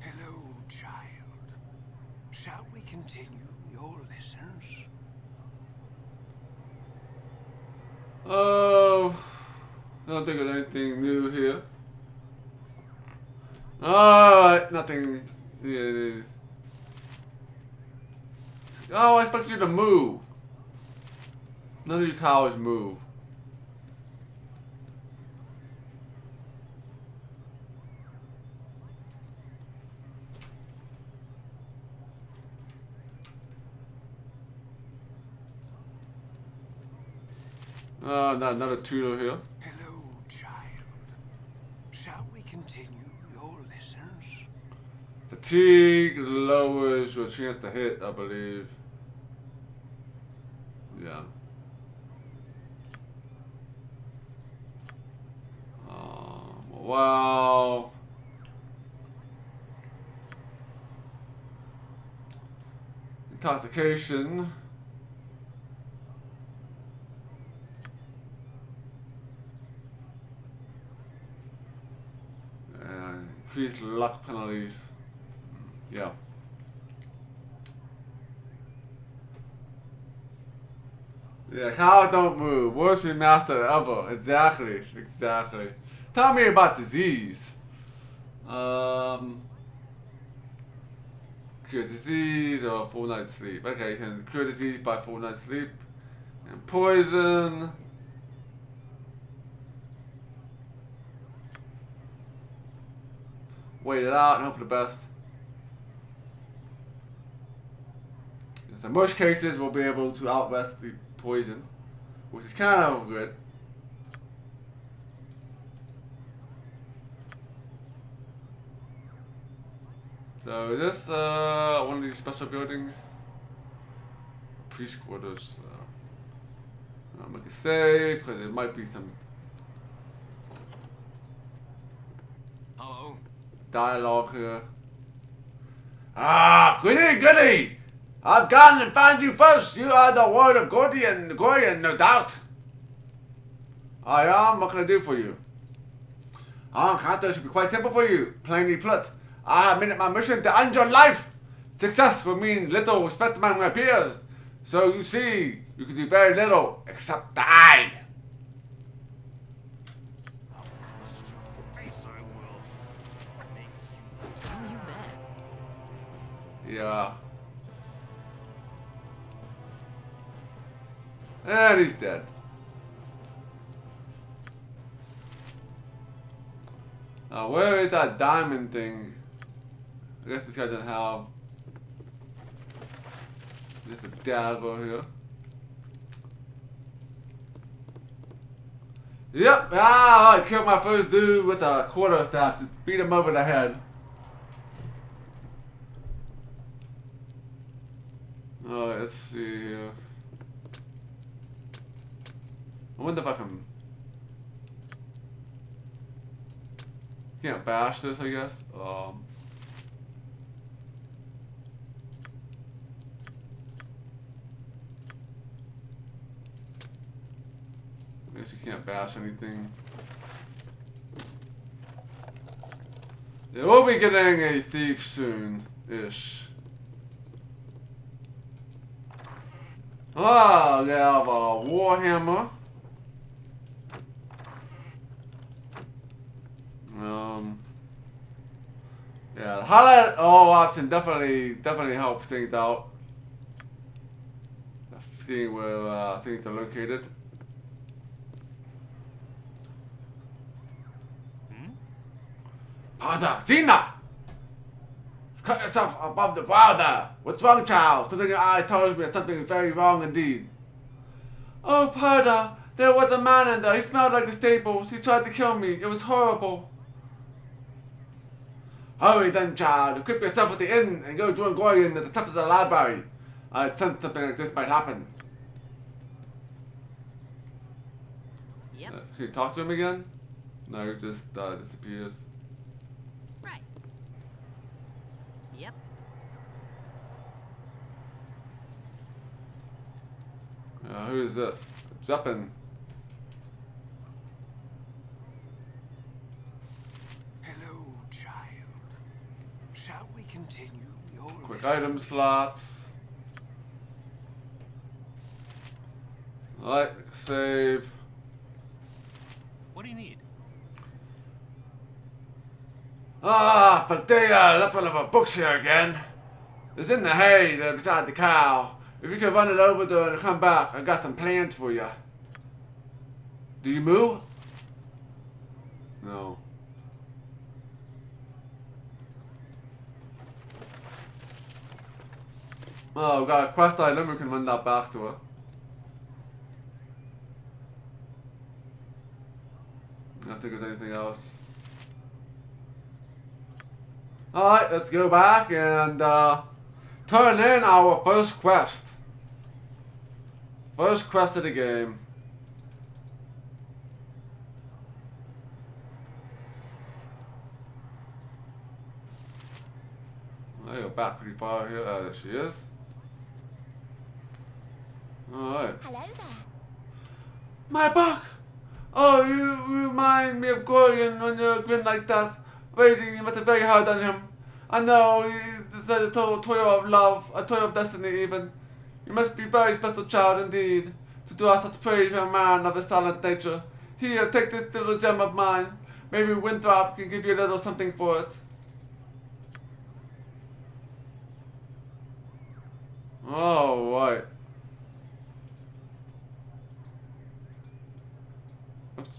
Hello, child. Shall we continue your lessons? Oh, I don't think there's anything new here. Alright, nothing. Yeah, it is. Oh, I expect you to move. None of you cowards move. Not another tutor here. Hello, child. Shall we continue your lessons? Fatigue lowers your chance to hit, I believe. Yeah. Wow. Intoxication. And increased luck penalties. Yeah. Yeah, cows don't move. Worst remaster ever. Exactly. Exactly. Tell me about disease. Cure disease or full night's sleep. Okay, you can cure disease by full night's sleep. And poison. Wait it out and hope for the best. In most cases, we'll be able to outrest the poison, which is kind of good. So is this one of these special buildings? Priest quarters. I'll make it safe because there might be some dialogue here. Ah, goody, goody! I've gone and found you first. You are the word of Gordian, no doubt. I am. What can I do for you? Our encounter should be quite simple for you. Plainly put, I have made it my mission to end your life. Success will mean little respect among my peers. So you see, you can do very little except die. Oh, you bet. Yeah. And he's dead. Where is that diamond thing? I guess this guy doesn't have just a dagger here. Yep, I killed my first dude with a quarter staff. Just beat him over the head. Alright, let's see here. I wonder if I can... Can't bash this, I guess. I guess you can't bash anything. Yeah, we'll be getting a thief soon-ish. Ah, we have a warhammer. Yeah, highlight all option definitely helps things out. Seeing where things are located. hercxena! Cut yourself above the brow there. What's wrong, child? Something in your eye tells me that something is very wrong indeed. Oh, Pada, there was a man in there. He smelled like the stables. He tried to kill me. It was horrible. Hurry then, child. Equip yourself at the inn and go join Gorian at the steps of the library. I sensed something like this might happen. Yep. Can you talk to him again? No, he just disappears. Right. Yep. Who is this? Zeppin. Hello, child. Shall we continue your Quick mission? item slots. Alright, save. What do you need? Ah, Fadea left one of our books here again. It's in the hay there beside the cow. If you could run it over there and come back, I got some plans for you. Do you move? No. Oh, we got a quest item, we can run that back to her. I don't think there's anything else. Alright, let's go back and turn in our first quest. First quest of the game. I go back pretty far here. There she is. Alright. Hello there. My book! Oh, you remind me of Gorian when you grin like that. Raising you must have very hard on him. I know, it's a toil of love, a toil of destiny even. You must be a very special child indeed, to do us such praise for a man of a silent nature. Here, take this little gem of mine. Maybe Winthrop can give you a little something for it. Oh, right. Oops.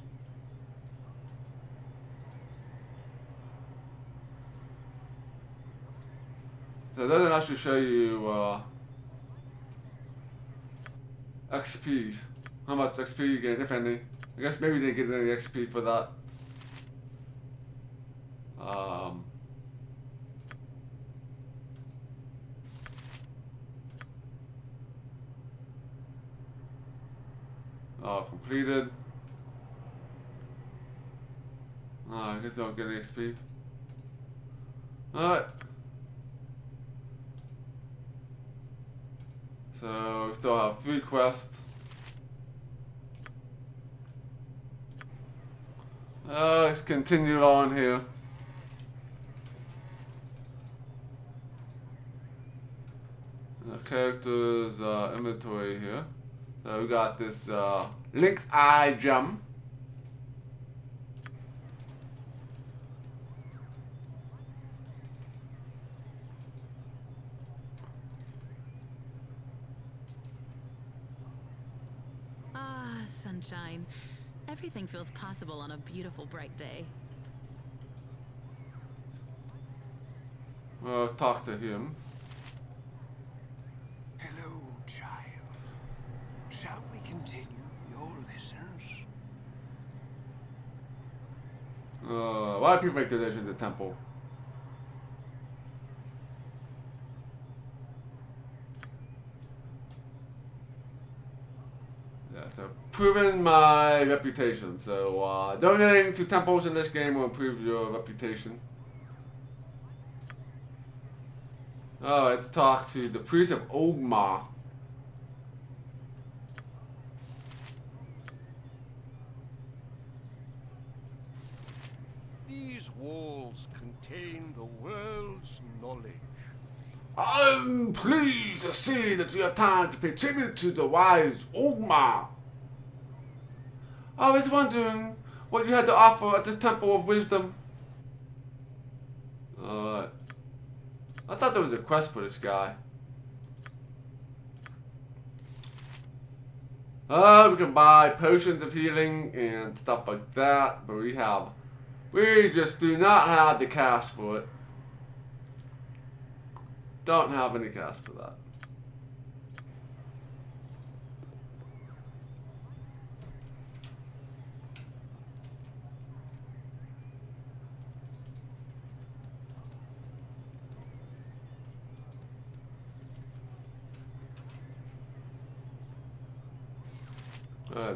So it doesn't actually show you XPs. How much XP you get, if any. I guess maybe they get any XP for that. Completed. I guess I don't get any XP. Alright. So, we still have 3 quests. Let's continue on here. The characters inventory here. So we got this Lynx Eye Gem. Ah, sunshine. Everything feels possible on a beautiful, bright day. Talk to him. Hello, child. Shall we continue your lessons? Why do people make donations to the temple? Yeah, so proving my reputation. So donating to temples in this game will improve your reputation. Let's talk to the priest of Ogma. These walls contain the world's knowledge. I'm pleased to see that you have time to pay tribute to the wise Ogma. I was wondering what you had to offer at this temple of wisdom. I thought there was a quest for this guy. We can buy potions of healing and stuff like that, but we just do not have the cash for it. Don't have any cast for that.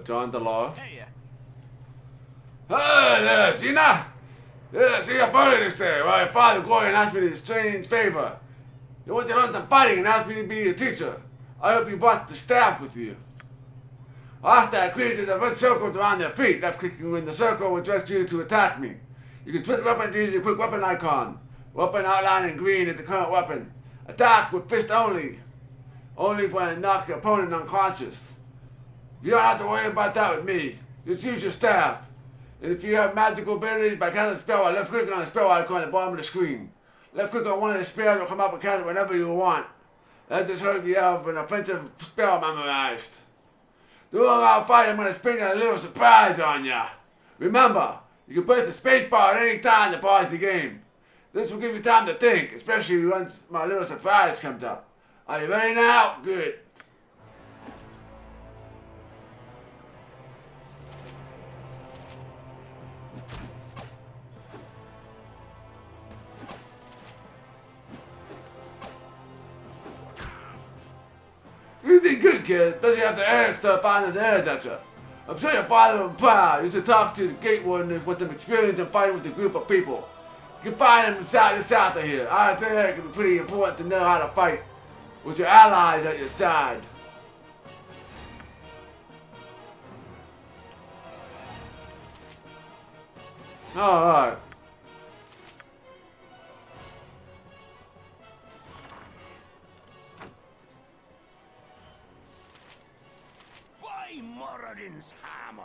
John the Law. Hey, Hey there, hercxena! Yeah, see your buddy this day. Well, your father Gordon asked me this strange favor. He wants you to learn some fighting and asked me to be your teacher. I hope you brought the staff with you. After I created a red circle around their feet, left clicking when the circle will direct you to attack me. You can switch weapon to use the quick weapon icon. Weapon outline in green is the current weapon. Attack with fist only. Only when knock your opponent unconscious. You don't have to worry about that with me. Just use your staff. And if you have magical abilities by casting a spell, left click on the spell icon at the bottom of the screen. Left click on one of the spells will come up and cast it whenever you want. That just hope you have an offensive spell memorized. During our fight, I'm going to spring a little surprise on ya. Remember, you can press the space bar at any time to pause the game. This will give you time to think, especially once my little surprise comes up. Are you ready now? Good. You did good, kid, especially after Eric started finding his heads at you. I'm sure your father will be proud. You should talk to the gate warden with some experience in fighting with a group of people. You can find them south of here. I think it can be pretty important to know how to fight with your allies at your side. Alright. By Moradin's hammer!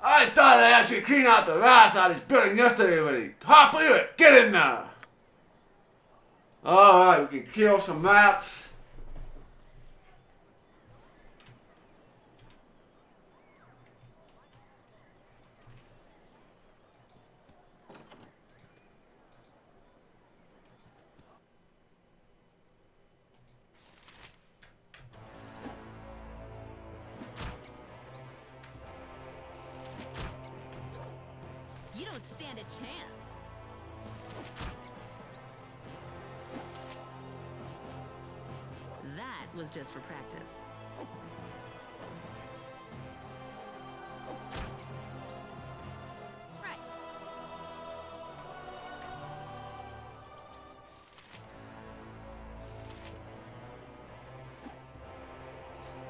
I thought I'd actually clean out the rats out of this building yesterday already. Hop with it! Get in there! Alright, we can kill some rats. You don't stand a chance. That was just for practice. Right.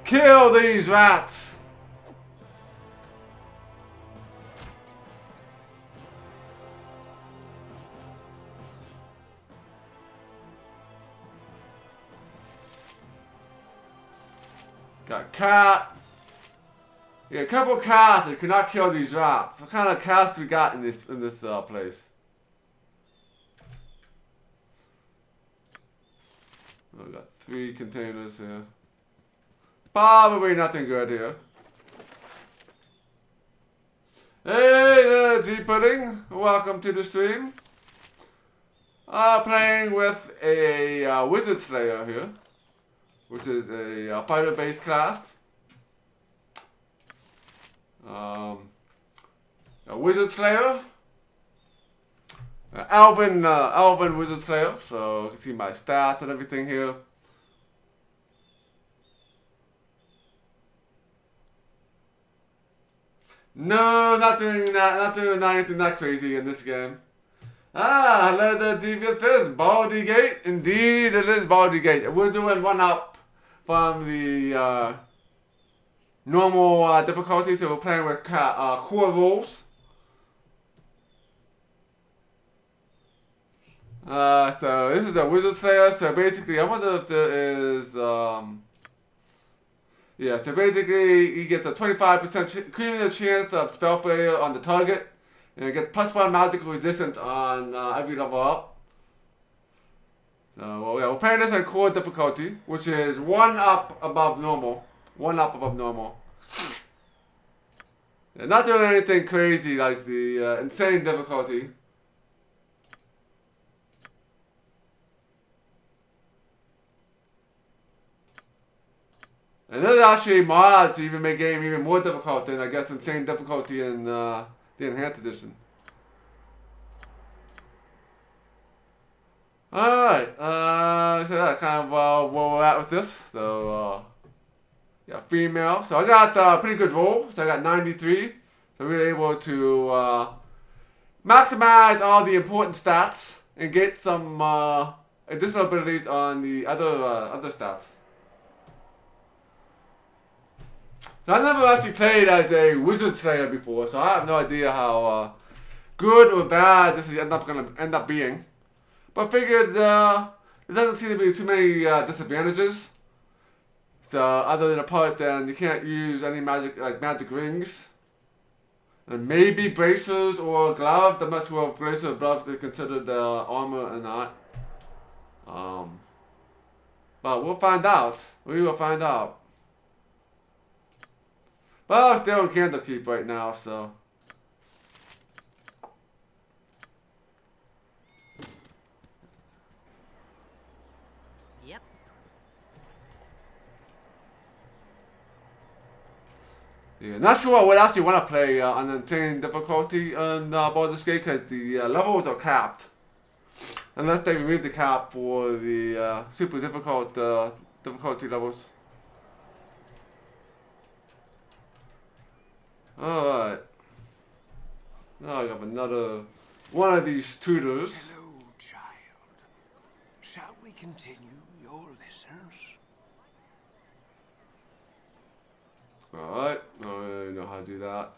Kill these rats! Got a cat. Yeah, a couple cats that could not kill these rats. What kind of cats we got in this place? Oh, we got 3 containers here. Probably nothing good here. Hey there, G Pudding. Welcome to the stream. Playing with a Wizard Slayer here, which is a fighter-based class. A Wizard Slayer. Elven Wizard Slayer. So you can see my stats and everything here. No, not doing anything that crazy in this game. Ah, hello there, Devious Fizz. Baldur Gate. Indeed, it is Baldur Gate. We're doing one up from the normal difficulty, so we're playing with core rules. So this is a Wizard Slayer. So basically, I wonder if there is yeah. So basically, he gets a 25% cumulative chance of spell failure on the target. And it gets +1 magical resistance on every level up. So well, yeah, we're playing this on core difficulty, which is 1 up above normal. 1 up above normal. Yeah, not doing anything crazy like the insane difficulty. And there's actually mods to even make game even more difficult than I guess insane difficulty in the enhanced edition. Alright, so that's kind of where we're at with this. So, yeah, female. So I got a pretty good roll. So I got 93. So we were able to maximize all the important stats and get some additional abilities on the other stats. So I never actually played as a Wizard Slayer before, so I have no idea how good or bad this is gonna end up being. But I figured there doesn't seem to be too many disadvantages. So other than the part that you can't use any magic rings. And maybe bracers or gloves. I'm not sure if bracers or gloves are considered armor or not. But we'll find out. We will find out. But I'm still in Candlekeep right now, so. Yep. Yeah, not sure I would actually want to play on insane difficulty on Baldur's Gate because the levels are capped. Unless they remove the cap for the super difficult difficulty levels. Alright. Now I have another one of these tutors. Hello, child. Shall we continue your lessons? Alright, I don't really know how to do that.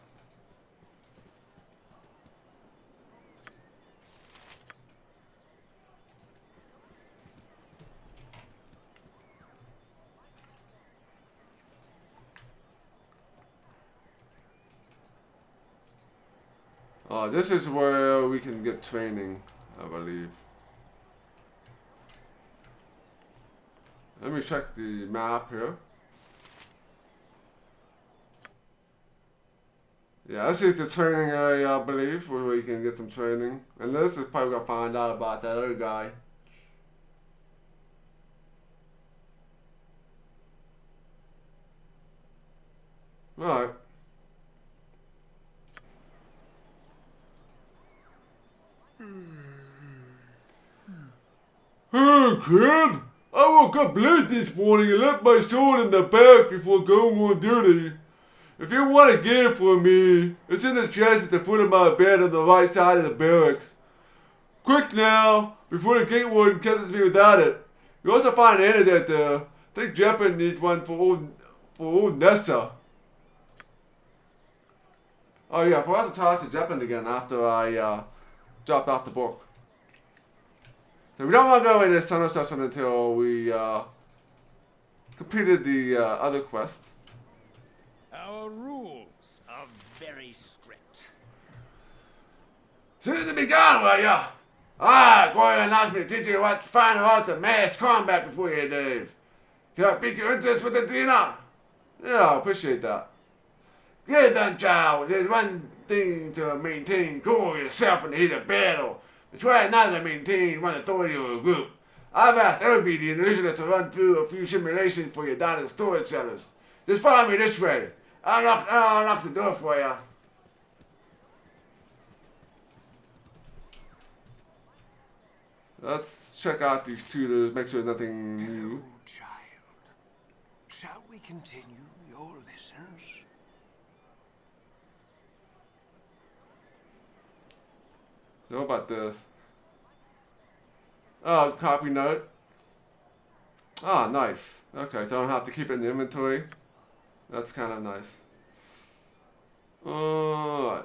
This is where we can get training, I believe. Let me check the map here. Yeah, this is the training area, I believe, where we can get some training. And this is probably gonna find out about that other guy. Alright. Hey, kid! I woke up late this morning and left my sword in the back before going on duty. If you want to get it for me, it's in the chest at the foot of my bed on the right side of the barracks. Quick now, before the gate warden catches me without it. You also find an antidote there. I think Jeppin needs one for old Nessa. Oh yeah, I forgot to talk to Jeppin again after I dropped off the book. So we don't want to go into Sun session until we completed the other quest. Our rules are very strict. Soon to be gone, will ya? Ah, Gloria announced me to teach you what fine arts of mass combat before you leave. Can I pique your interest with the dinner? Yeah, I appreciate that. Get done, child. There's one thing to maintain cool yourself in the heat of battle. Try not to maintain one authority or a group. I've asked Elby the illusionist to run through a few simulations for you down in the storage centers. Just follow me this way. I'll unlock the door for you. Let's check out these tutors, make sure nothing new. Hello, child. Shall we continue your lessons? So what about this? Oh, copy note. Ah, nice. Okay, so I don't have to keep it in the inventory. That's kind of nice. Alright.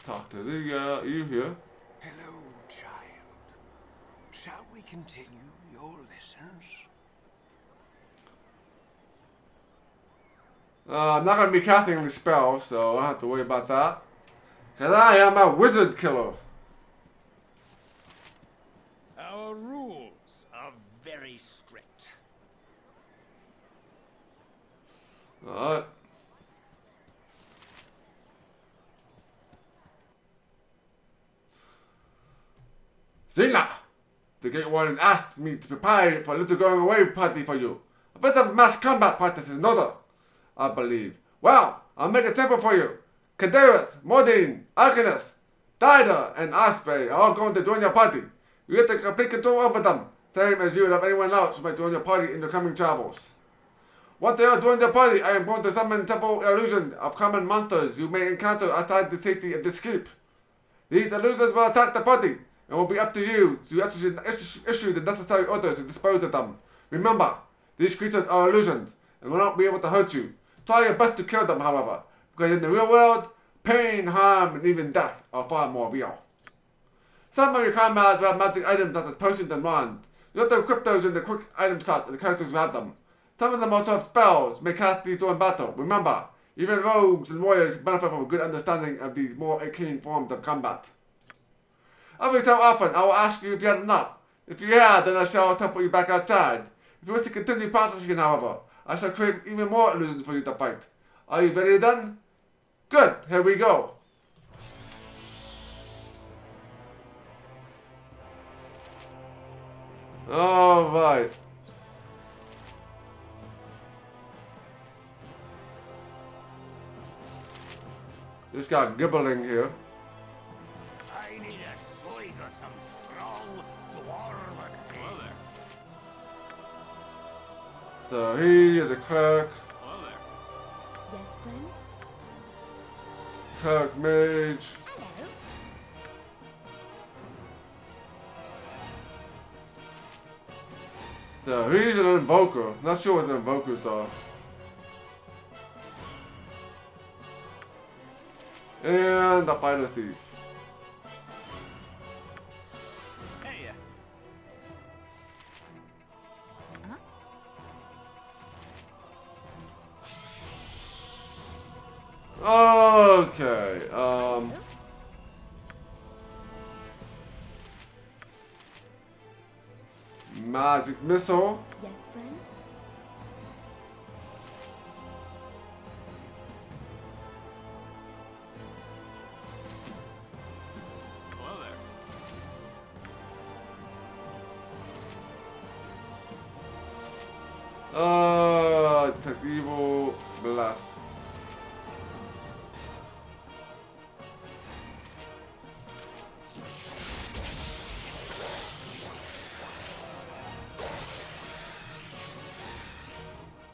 Talk to you here. Hello, child. Shall we continue your lessons? I'm not going to be casting any spells, so I don't have to worry about that. Because I am a wizard killer. Our rules are very strict. Alright. Xena! The Great Warden asked me to prepare for a little going away party for you. A bit of mass combat practice is in order, I believe. Well, I'll make it simple for you. Kadarius, Modine, Arcanus, Dida, and Osprey are all going to join your party. You get the complete control over them, same as you would have anyone else who might join your party in your coming travels. Once they all join your party, I am going to summon several illusions of common monsters you may encounter outside the safety of this keep. These illusions will attack the party, and will be up to you to issue the necessary orders to dispose of them. Remember, these creatures are illusions, and will not be able to hurt you. Try your best to kill them, however, because in the real world, pain, harm, and even death are far more real. Some of your comrades will have magic items such as potions and wands. You have to equip those in the quick item slot and the characters who have them. Some of them also have spells, may cast these during battle. Remember, even rogues and warriors benefit from a good understanding of these more arcane forms of combat. Every so often, I will ask you if you had enough. If you have, then I shall teleport you back outside. If you wish to continue processing, however, I shall create even more illusions for you to fight. Are you ready then? Good, here we go. Alright. Just got gibbling here. I need a swig of some strong dwarven ale. So he is a clerk. Yes, friend? Clerk mage. Hello? So he's an invoker. Not sure what the invokers are. And the final thief. Hey, Okay. Magic missile. Yes, friend? hello there. Detect evil bless.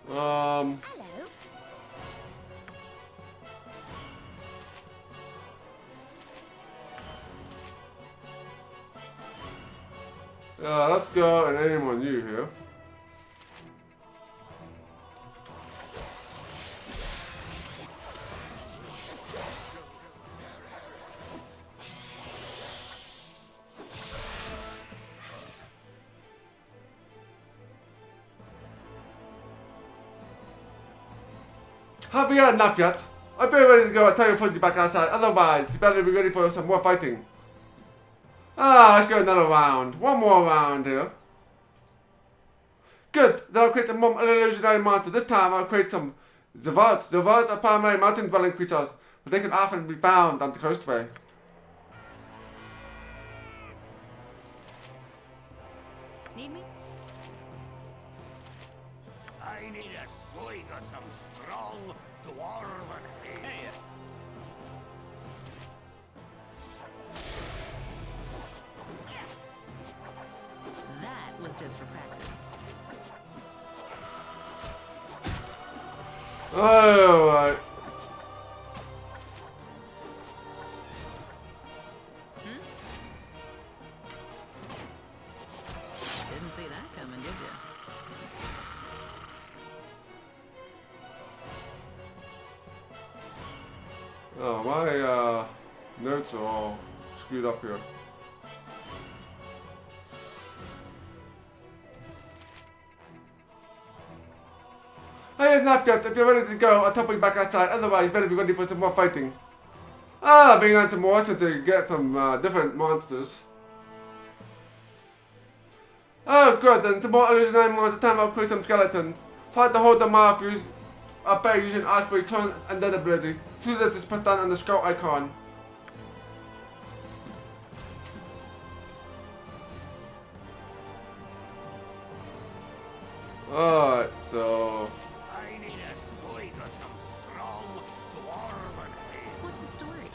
Hello? Let's go and aim on you here. Have you had enough yet? I'm very ready to go. I'll tell you to put you back outside. Otherwise, you better be ready for some more fighting. Let's go another round. One more round here. Good. Then I'll create an illusionary monster. This time I'll create some Zavart. Zavart are primary mountain dwelling creatures, but they can often be found on the coastway. Need me? I need a swig of some strong dwarven ale. Hey, That was just for practice. Alright. Didn't see that coming, did you? Oh, my notes are all screwed up here. Hey, it's not yet. If you're ready to go, I'll topple you back outside. Otherwise, you better be ready for some more fighting. Bring on some more so to get some different monsters. Oh, good. Then some more illusionary monsters. Time I'll create some skeletons. Try to hold them off up by using Osprey turn and dead ability. Choose it to put down on the skull icon. Alright, so. I need a swig of some strong dwarven ale. What's the story?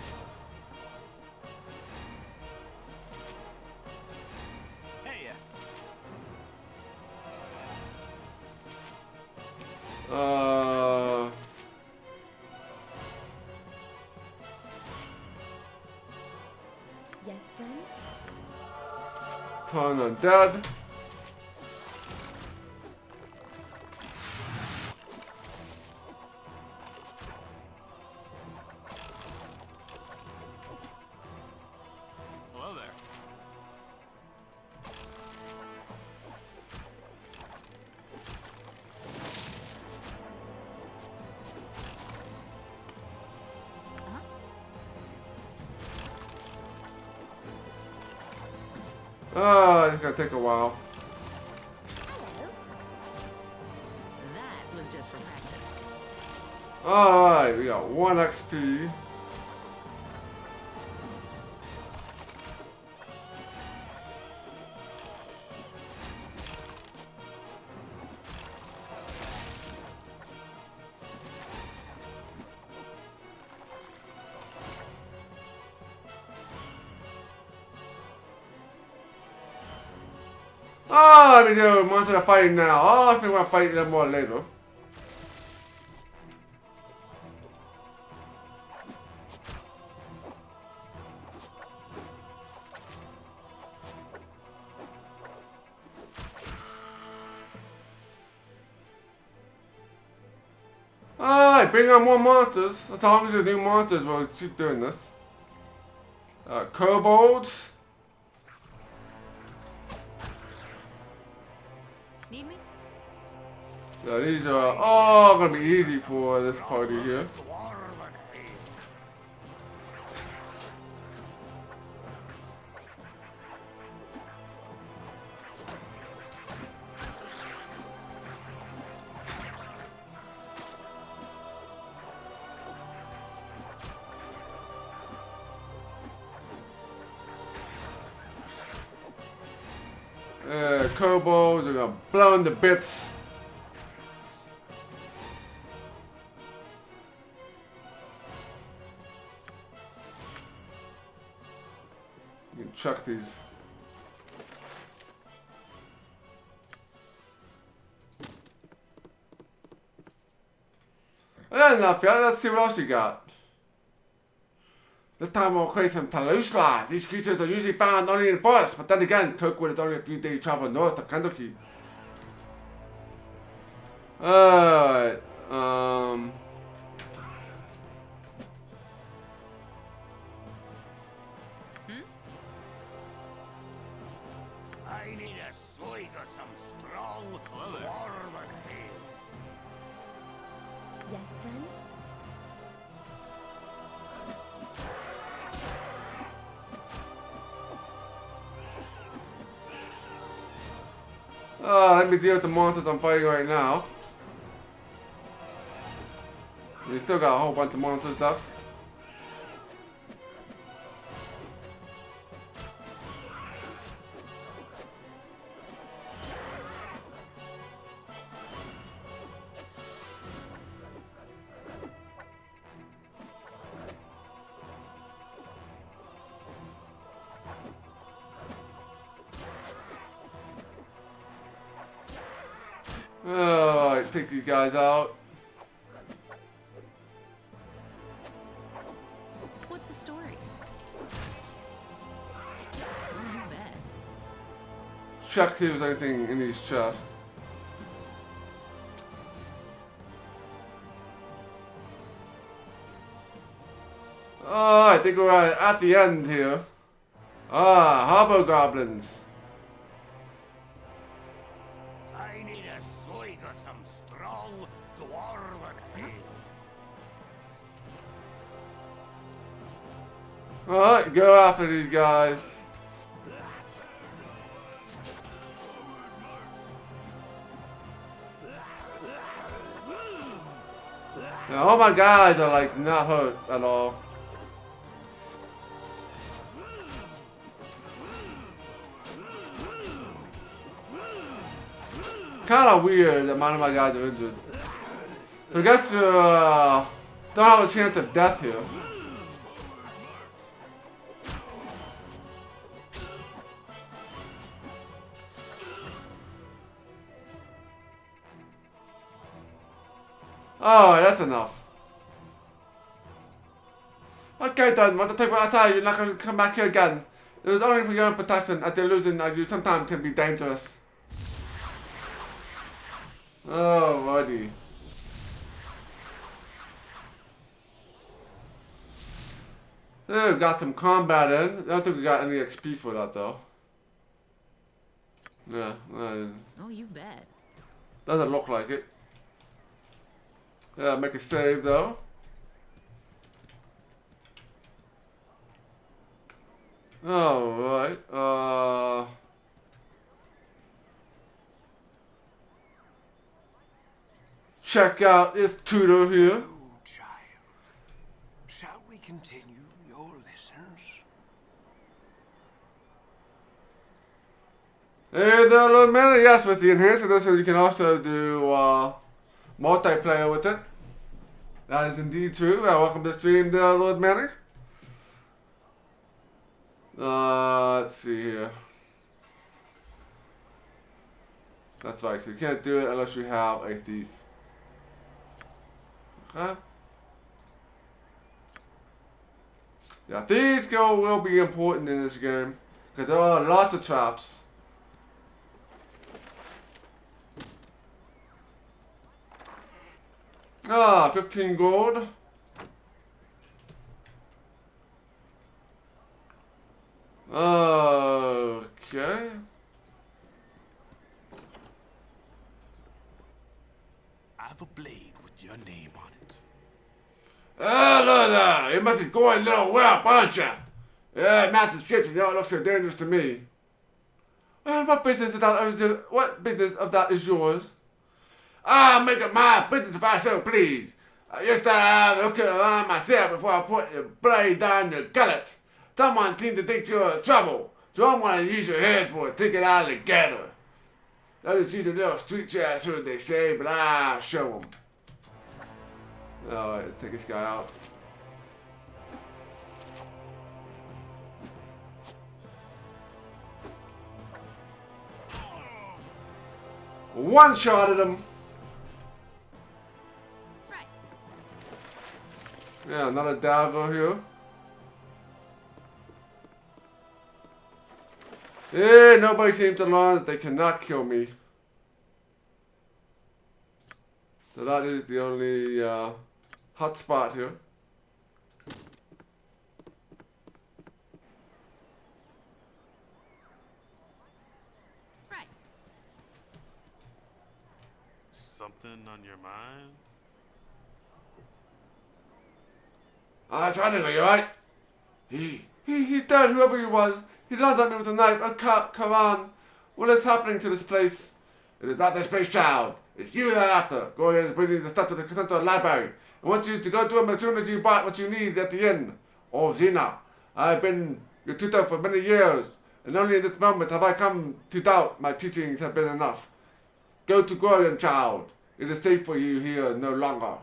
Hey, Yes, friend? Turn undead. hello there. It's gonna take a while. Hello. That was just for practice. Alright, we got 1 XP. Oh, I mean, the monsters are fighting now. Oh, I think we're fighting them more later. Alright, bring on more monsters. As long as there's new monsters, we'll keep doing this. Kobolds. Need me? Yeah, these are all gonna be easy for this party here. Dwarven ale. Kobolds are gonna blow into bits. You can chuck these. That's enough, yeah. Let's see what else you got. This time we'll create some Talusla. These creatures are usually found only in forests, but then again, Kirkwood is only a few days travel north of Candlekeep. Alright, I need a swig of some strong Hello there. dwarven ale. Yes, friend? let me deal with the monsters I'm fighting right now. We still got a whole bunch of monsters left. Alright, take you guys out. What's the story? Oh, you bet. Check see if there's anything in these chests. I think we're at the end here. Hobgoblins. I need a swig of some strong dwarven ale. Alright, go after these guys. Now, all my guys are like not hurt at all. Kind of weird that none of my guys are injured. So I guess don't have a chance of death here. Oh, that's enough. Okay, then. Want to take what I tell you? You're not going to come back here again. It was only for your own protection. At the illusion that you sometimes can be dangerous. Oh, buddy. Oh, got some combat in. I don't think we got any XP for that though. Yeah, Oh, you bet. doesn't look like it. Yeah, make a save though. Alright, check out this tutor here. Oh, child. Shall we continue your lessons? Hey there, Lord Manor. Yes, with the enhanced edition, you can also do multiplayer with it. That is indeed true. Welcome to the stream, there, Lord Manor. Let's see here. That's right. So you can't do it unless you have a thief. Okay. Yeah, thieves will be important in this game because there are lots of traps. Ah, 15 gold. Okay. I have a blade with your name on it. Hello there. You must be going a little well, aren't you? Yeah, master description don't look so dangerous to me. Well, what business of that is yours? I'll make it my business if I so please. I just have a look around myself before I put the blade down your gullet. Someone seems to think you're in trouble, so I'm going to use your head for a ticket out of the gutter. Those use a little street chat, so they say, but I'll show them. Alright, let's take this guy out. One shot at him. Right. Yeah, another dagger here. Yeah, nobody seems to learn that they cannot kill me. So that is the only hot spot here. Right. Something on your mind? Trying to go, you right? He's dead, whoever he was. He landed on me with a knife. Oh, come on. What is happening to this place? It is not this place, child. It's you that after. Go ahead and bring the stuff to the central library. I want you to go to him as soon as you bought what you need at the inn. Oh, Xena, I've been your tutor for many years, and only in this moment have I come to doubt my teachings have been enough. Go to Gordon, child. It is safe for you here no longer.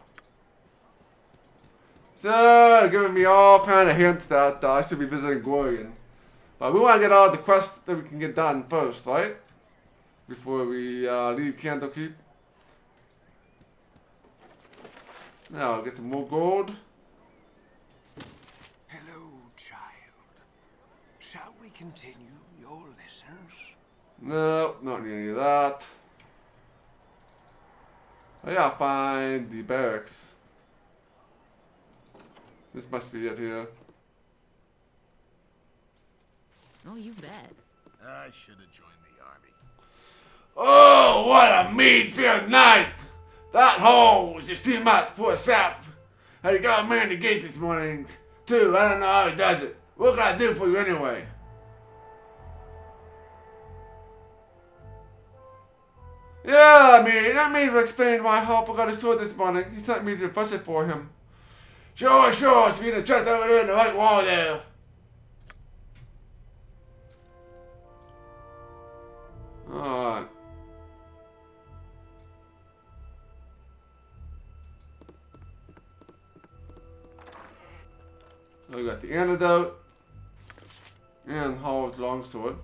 So, giving me all kind of hints that I should be visiting Gorian. But we want to get all the quests that we can get done first, right? Before we leave Candlekeep. Now, I'll get some more gold. Hello, child. Shall we continue your lessons? No, not any of that. I gotta find the barracks. This must be it here. Oh, you bet. I should have joined the army. Oh, what a mean-filled night! That hole was just too much, poor sap. Had to got a man to gate this morning, too. I don't know how he does it. What can I do for you anyway? Yeah, I mean, that means to explain why Harper got his sword this morning. He sent me to fetch it for him. Sure, it's me the chest over there in the right wall there. Alright. We got the antidote. And Hall's longsword.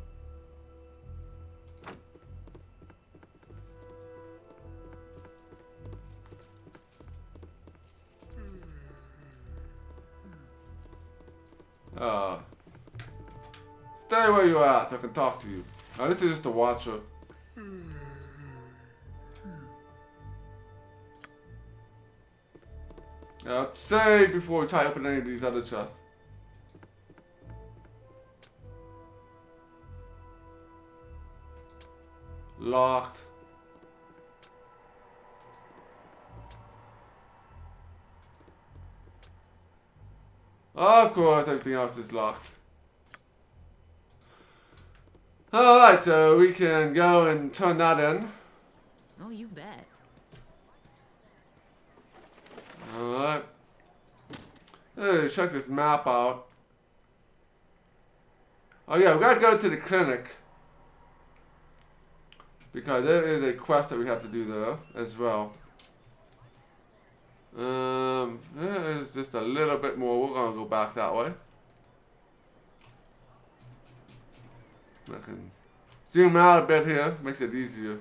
Stay where you are so I can talk to you. Now this is just a watcher. Now save before we try to open any of these other chests. Locked. Of course, everything else is locked. Alright, so we can go and turn that in. Oh, you bet. Alright. Hey, check this map out. Oh yeah, we gotta go to the clinic. Because there is a quest that we have to do there as well. There is just a little bit more. We're gonna go back that way. I can zoom out a bit here, makes it easier.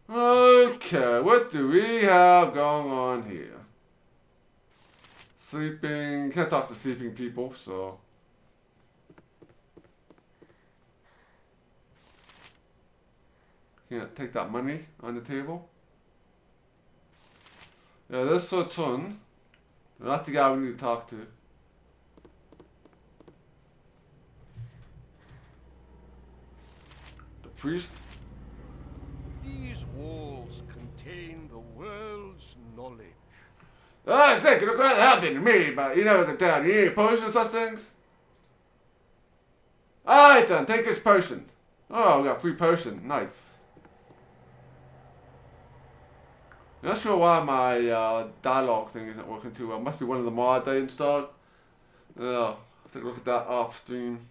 Okay, what do we have going on here? Sleeping, can't talk to sleeping people, so. Can't take that money on the table. Yeah, this is Chun. That's the guy we need to talk to. The priest? These walls contain the world's knowledge. I say, you look rather healthy to me, but you never can tell. You need a potion or such things? Alright then, take this potion. Oh, we got free potion. Nice. I'm not sure why my dialogue thing isn't working too well. Must be one of the mods I installed. I'll take a look at that off stream.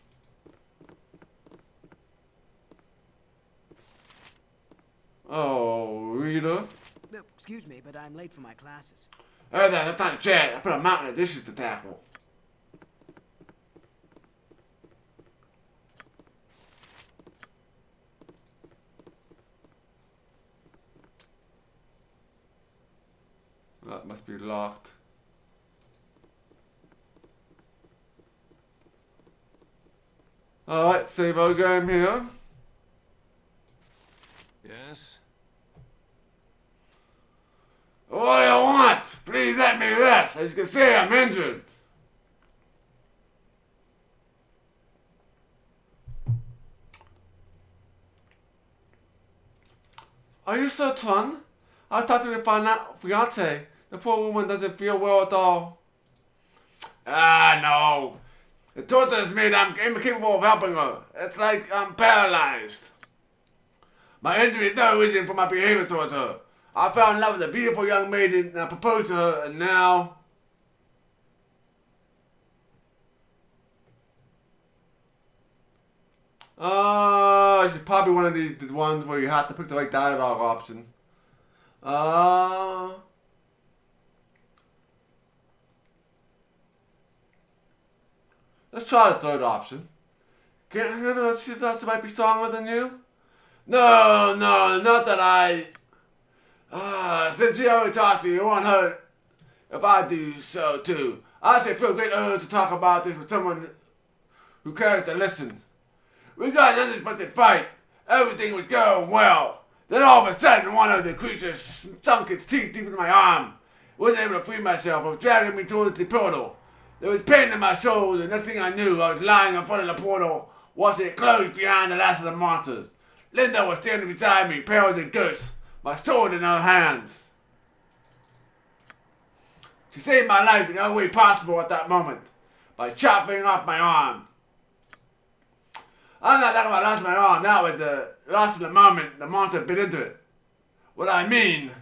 Oh, reader. Excuse me, but I'm late for my classes. Hey there, that's not a chat. I put a mountain of dishes to tackle. That must be locked. Alright, save our game here. Yes? What do you want? Please let me rest. As you can see, I'm injured. Are you so Tun? I thought you would find that fiance. The poor woman doesn't feel well at all. Ah, no. The tortures me that I'm incapable of helping her. It's like I'm paralyzed. My injury is no reason for my behavior towards her. I fell in love with a beautiful young maiden and I proposed to her, and now... she's probably one of the ones where you have to pick the right dialogue option. Let's try the third option. Can't you know that she thought she might be stronger than you? No, not that I... since you already talked to you, it won't hurt if I do so too. I should feel great urge to talk about this with someone who cares to listen. We got an unexpected fight. Everything was going well. Then all of a sudden, one of the creatures sunk its teeth deep into my arm. Wasn't able to free myself. It was dragging me towards the portal. There was pain in my soul, and next thing I knew, I was lying in front of the portal, watching it close behind the last of the monsters. Linda was standing beside me, pale as a ghost, my sword in her hands. She saved my life in every way possible at that moment, by chopping off my arm. I'm not talking about loss of my arm, that was the loss of the moment the monster bit into it. What I mean...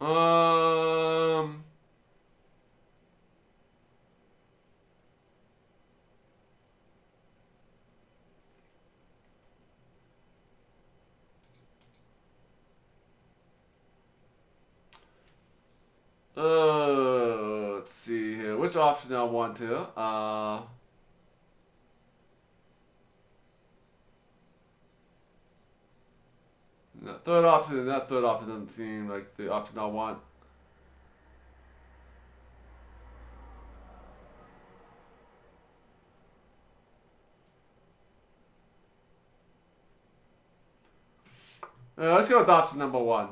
Um. Let's see here. Which option I want here? That third option. That third option doesn't seem like the option I want. Let's go with option number 1.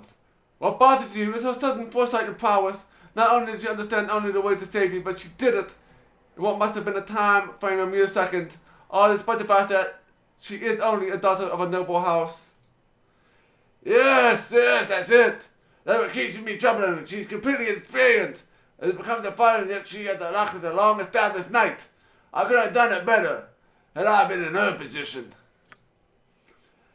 What bothers you is her sudden foresight and prowess. Not only did she understand only the way to save me, but she did it in what must have been a time frame of mere second. All despite the fact that she is only a daughter of a noble house. Yes, that's it. That's what keeps me troubling. She's completely experienced. It has become the pattern that she has locked a long-established knight. I could have done it better had I been in her position.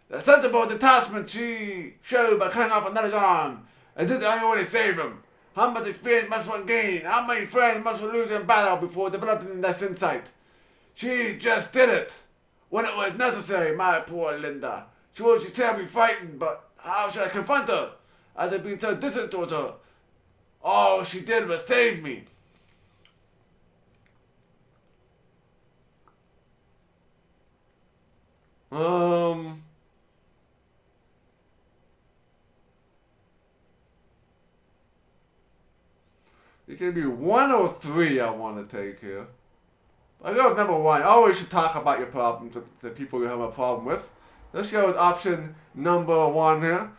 The sensible detachment she showed by cutting off another's arm, and did the only way to save him. How much experience must one gain? How many friends must one lose in battle before developing this insight? She just did it when it was necessary, my poor Linda. She was terribly frightened, but how should I confront her? After being so distant towards her, all she did was save me. It can be 1 or 3 I want to take here. I go with number 1. Always should talk about your problems with the people you have a problem with. Let's go with option number 1 here.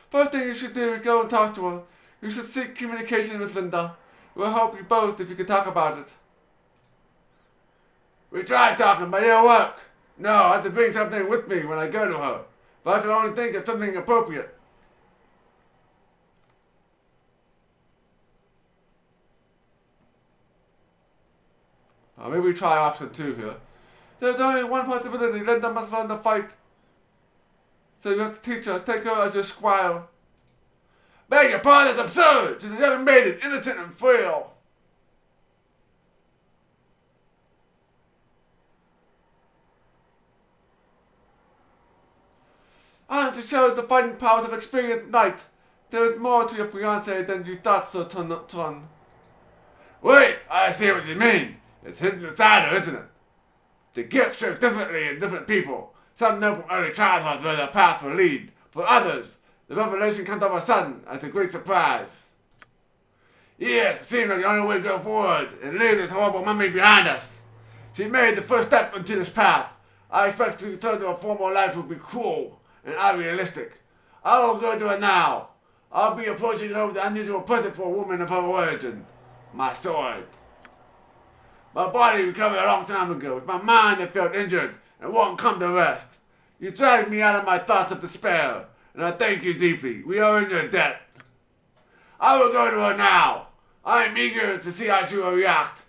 First thing you should do is go and talk to her. You should seek communication with Linda. It will help you both if you can talk about it. We tried talking, but it didn't work. No, I have to bring something with me when I go to her. But I can only think of something appropriate. Maybe we try option 2 here. There's only one possibility. Linda must learn to fight. So you have to teach her. Take her as your squire. Beg your pardon, it's absurd. She's a young maiden, innocent and frail. And to show the fighting powers of experienced knight. There is more to your fiancé than you thought, Sir Ton. Wait, I see what you mean. It's hidden inside her, isn't it? The gift shows differently in different people. Some know from early childhood where their path will lead. For others, the revelation comes of a sudden as a great surprise. Yes, it seems like the only way to go forward and leave this horrible mummy behind us. She made the first step into this path. I expect to return to a former life would be cruel and unrealistic. I will go to her now. I'll be approaching her with an unusual present for a woman of her origin. My sword. My body recovered a long time ago. It's my mind that felt injured and won't come to rest. You dragged me out of my thoughts of despair, and I thank you deeply. We are in your debt. I will go to her now. I am eager to see how she will react.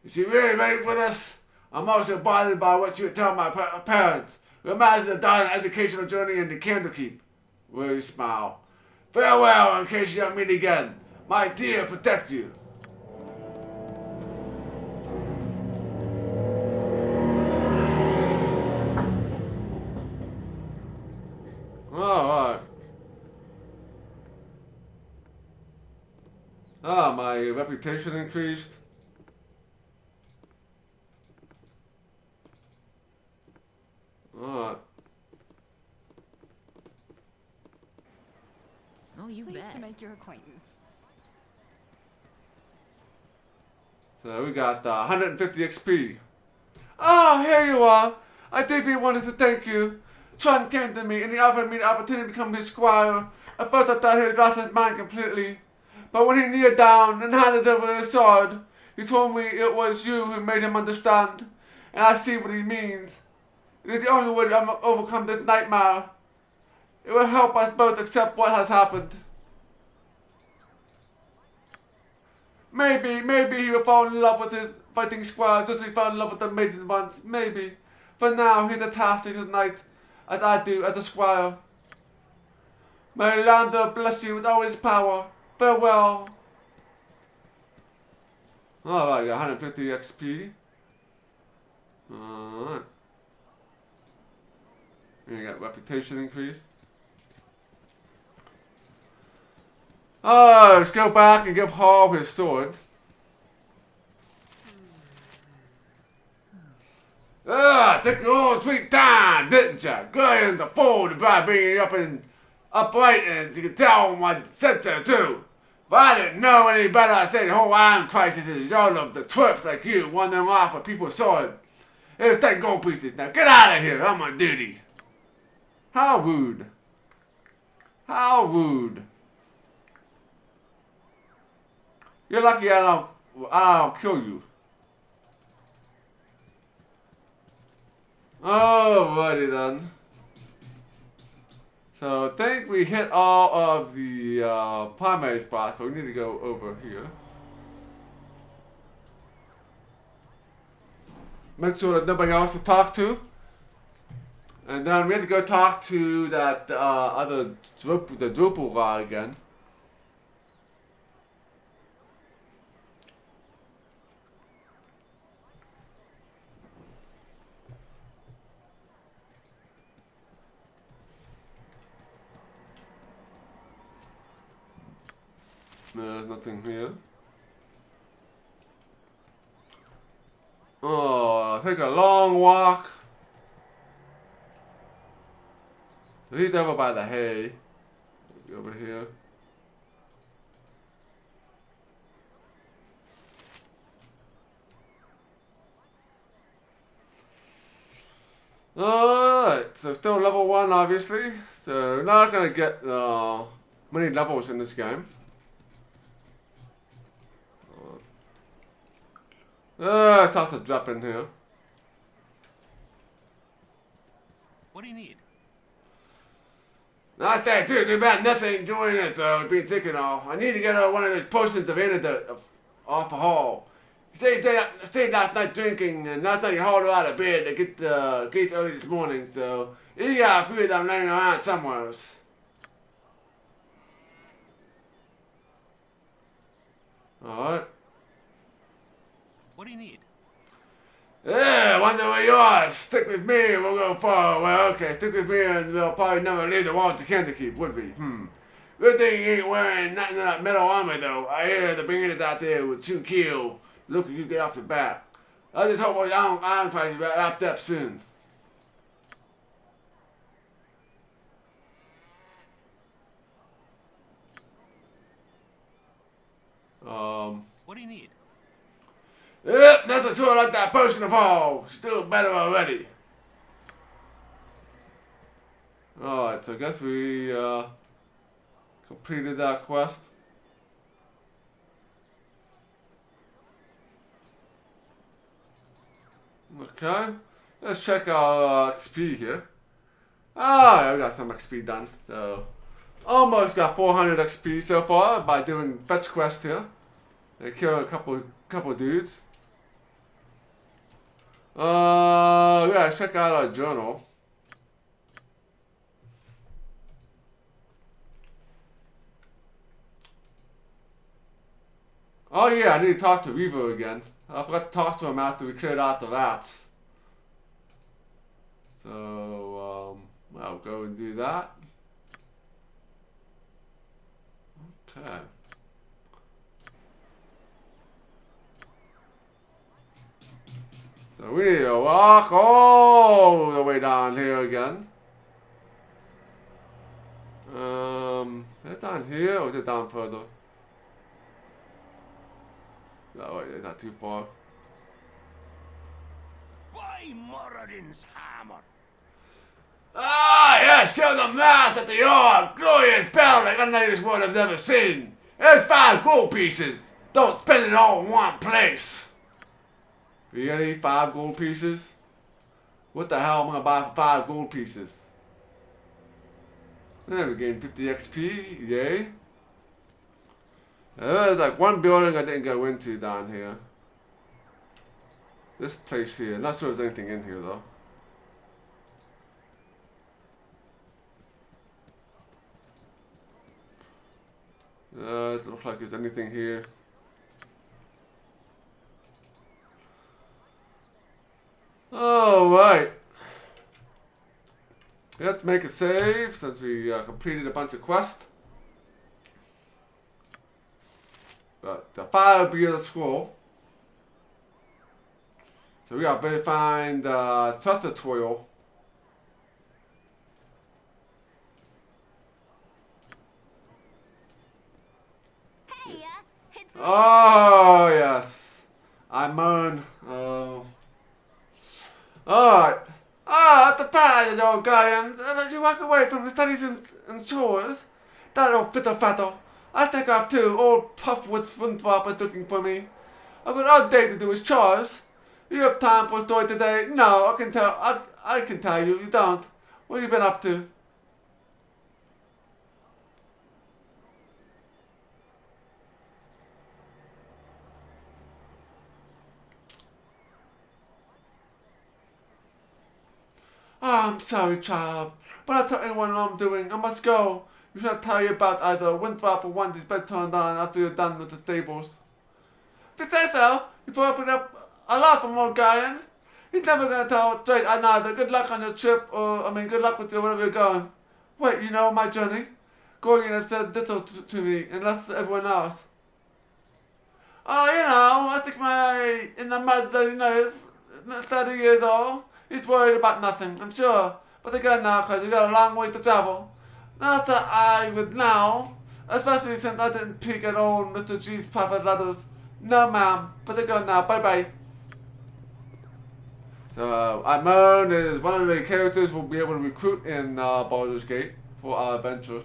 Is she really ready for this? I'm also bothered by what she would tell my parents, who imagine the daughter's educational journey into Candlekeep. Will you smile? Farewell in case you don't meet again. My dear protect you. Alright. My reputation increased. Alright. Oh, you Pleased bet. to make your acquaintance. So we got 150 XP. Oh, here you are. I deeply wanted to thank you. Tron came to me and he offered me the opportunity to become his squire. At first I thought he had lost his mind completely. But when he kneeled down and handed over his sword, he told me it was you who made him understand. And I see what he means. It is the only way to overcome this nightmare. It will help us both accept what has happened. Maybe he will fall in love with his fighting squire just as he fell in love with the maiden once. Maybe. For now, he's attached to his knight, as I do as a squire. May Lander bless you with all his power. Farewell. Oh, I got 150 XP. Alright. And you got reputation increase. Oh, let's go back and give Hall his sword. Took your own sweet time, didn't ya? Good in the fold about bringing you up and upright, and you can tell my center too. If I didn't know any better, I'd say the whole iron crisis is all of the twerps like you wandering off with people's swords. Here's 10 gold pieces. Now get out of here. I'm on duty. How rude. How rude. You're lucky I don't kill you. Alrighty then. So I think we hit all of the primary spots, but we need to go over here. Make sure that nobody else to talk to. And then we have to go talk to that other the Drupal guy again. There's nothing here. Oh, take a long walk. He's over by the hay. Over here. Alright, so still level 1 obviously. So not gonna get many levels in this game. It's tough to drop in here. What do you need? Not that too bad. Nothing doing it being taken off. I need to get one of those potions of antidote off the hall. Stayed last night drinking, and last night he hauled her out of bed to get the gates early this morning, so you got a few of them laying around somewhere. Alright. What do you need? Yeah, wonder where you are. Stick with me and we'll go far. Well, okay, stick with me and we'll probably never leave the walls of Candlekeep, would we? Good thing you ain't wearing nothing of that metal armor, though. I hear the bringers out there with 2 kill. Look, you get off the bat. I just hope I'm trying to wrapped up soon. What do you need? Yep, that's a sort like that potion of all. Still better already. Alright, so I guess we completed that quest. Okay, let's check our XP here. Ah, I got some XP done, so almost got 400 XP so far by doing fetch quests here. They killed a couple dudes. Yeah, let's check out our journal. Oh yeah, I need to talk to Revo again. I forgot to talk to him after we cleared out the rats. So, I'll go and do that. Okay. So we need to walk all the way down here again. Is it down here or is it down further? No, wait, it's not too far. By Moradin's hammer! Ah, yes, kill the mass at the orc! Glorious battle like none of this world I've ever seen! There's 5 gold pieces! Don't spend it all in one place! Really? 5 gold pieces? What the hell am I gonna buy for 5 gold pieces? There we gained 50 XP, yay. There's like one building I didn't go into down here. This place here, not sure there's anything in here though. Doesn't look like there's anything here. Alright. Let's make a save since we completed a bunch of quests. But the fire will be the scroll. So we gotta find trust tutorial. Hey, it's me. Oh yes, I'm on. Oh, all right. Ah, the bad old guy, and let you walk away from the studies and chores. That old fiddle faddle. I take off too. Old Puffwood's Flintwop is looking for me. I've got all day to do his chores. You have time for a story today? No, I can tell. I can tell you. You don't. What have you been up to? Oh, I'm sorry, child, but I'll tell anyone what I'm doing. I must go. You should tell you about either Winthrop or Wendy's bed turned on after you're done with the stables. If you say so, you put up a lot from old Guyan. He's never gonna tell straight either. Good luck on your trip, or good luck with wherever you're going. Wait, you know my journey? Gorgon has said little to me, and less to everyone else. Oh, I stick in the mud 30 years old. He's worried about nothing, I'm sure. But they're good now, cause you got a long way to travel. Not that I would now, especially since I didn't peek at old Mr. G's private letters. No, ma'am, but they're good now. Bye-bye. So, Amon is one of the characters we'll be able to recruit in Baldur's Gate for our adventure.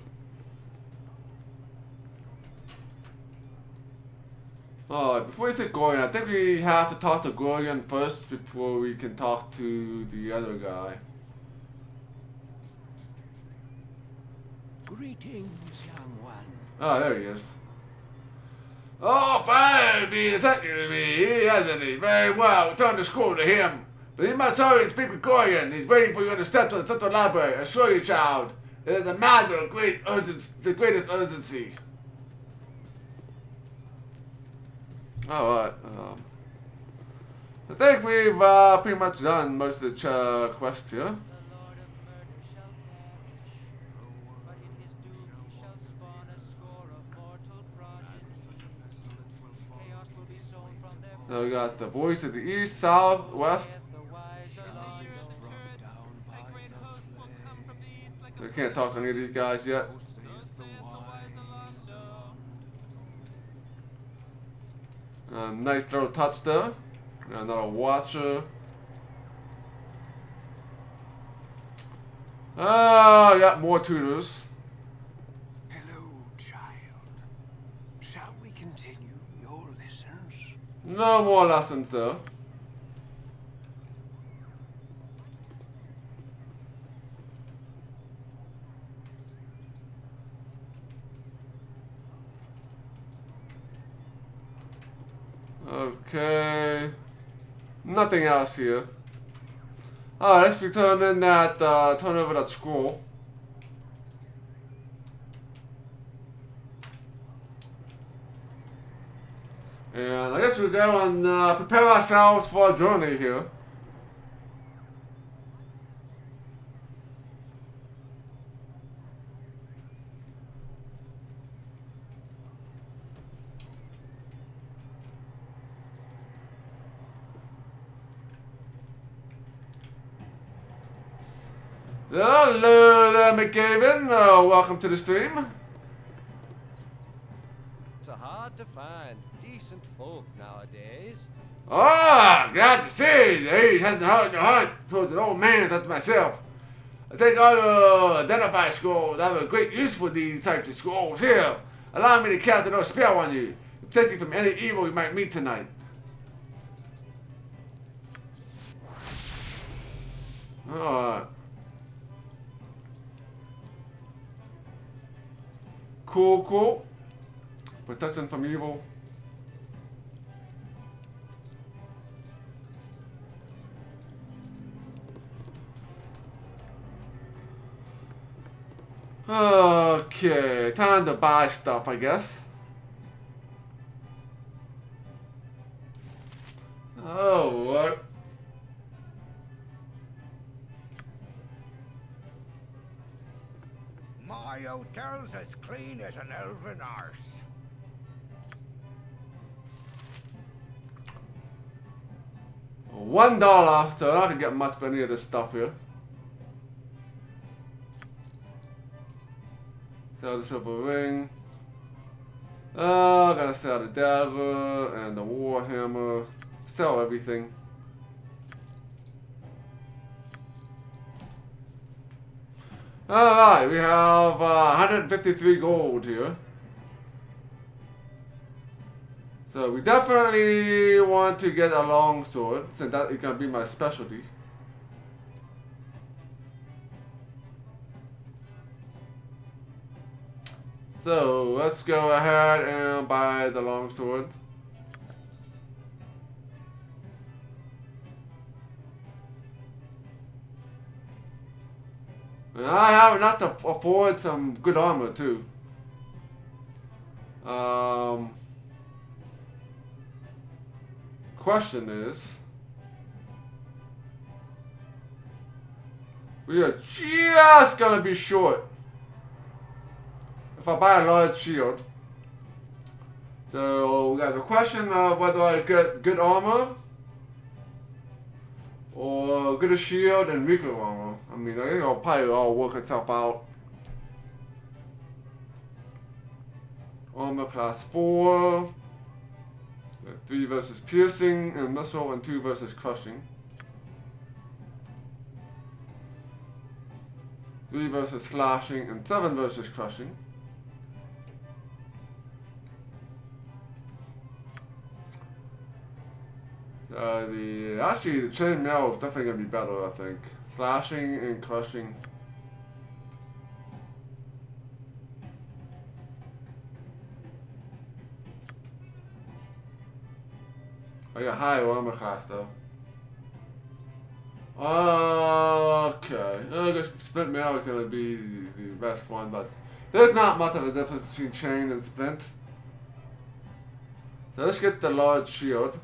Before we say Gorian, I think we have to talk to Gorian first before we can talk to the other guy. Greetings, young one. Oh, there he is. Oh, fine, being second to me. He hasn't he? Very well. Return to school to him. But he must hurry and speak with Gorian. He's waiting for you on the steps of the central library. I assure you, child, it is a matter of the greatest urgency. Alright, I think we've pretty much done most of the quests here. So we got the voice of the east, south, west. We can't talk to any of these guys yet. Nice little touch there. Another watcher. Got more tutors. Hello, child. Shall we continue your lessons? No more lessons though. Okay. Nothing else here. Alright, let's return in that, turn over that scroll. And I guess we'll go and prepare ourselves for a journey here. Hello there, McGavin. Welcome to the stream. It's hard to find decent folk nowadays. Ah, glad to see that he hasn't heard your heart towards an old man such as myself. I think I ought to identify scrolls. I have a great use for these types of scrolls here. Allow me to cast another spell on you, protect you from any evil you might meet tonight. Alright. Cool. Protection from evil. Okay, time to buy stuff, I guess. My hotel's as clean as an elven arse. $1, so I don't get much for any of this stuff here. Sell the silver ring. I gotta sell the dagger and the warhammer. Sell everything. Alright, we have 153 gold here. So we definitely want to get a longsword, since that is gonna be my specialty. So let's go ahead and buy the longsword. And I have enough to afford some good armor too. Question is, we are just gonna be short if I buy a large shield. So we got the question of whether I get good armor or get a shield and weaker armor. I mean, I think it'll probably all work itself out. Armor class 4. 3 versus piercing and missile, and 2 versus crushing. 3 versus slashing and 7 versus crushing. Actually the chain mail is definitely gonna be better, I think. Slashing and crushing. I got higher armor class though. Okay. I guess splint mail is gonna be the best one, but there's not much of a difference between chain and splint. So let's get the large shield.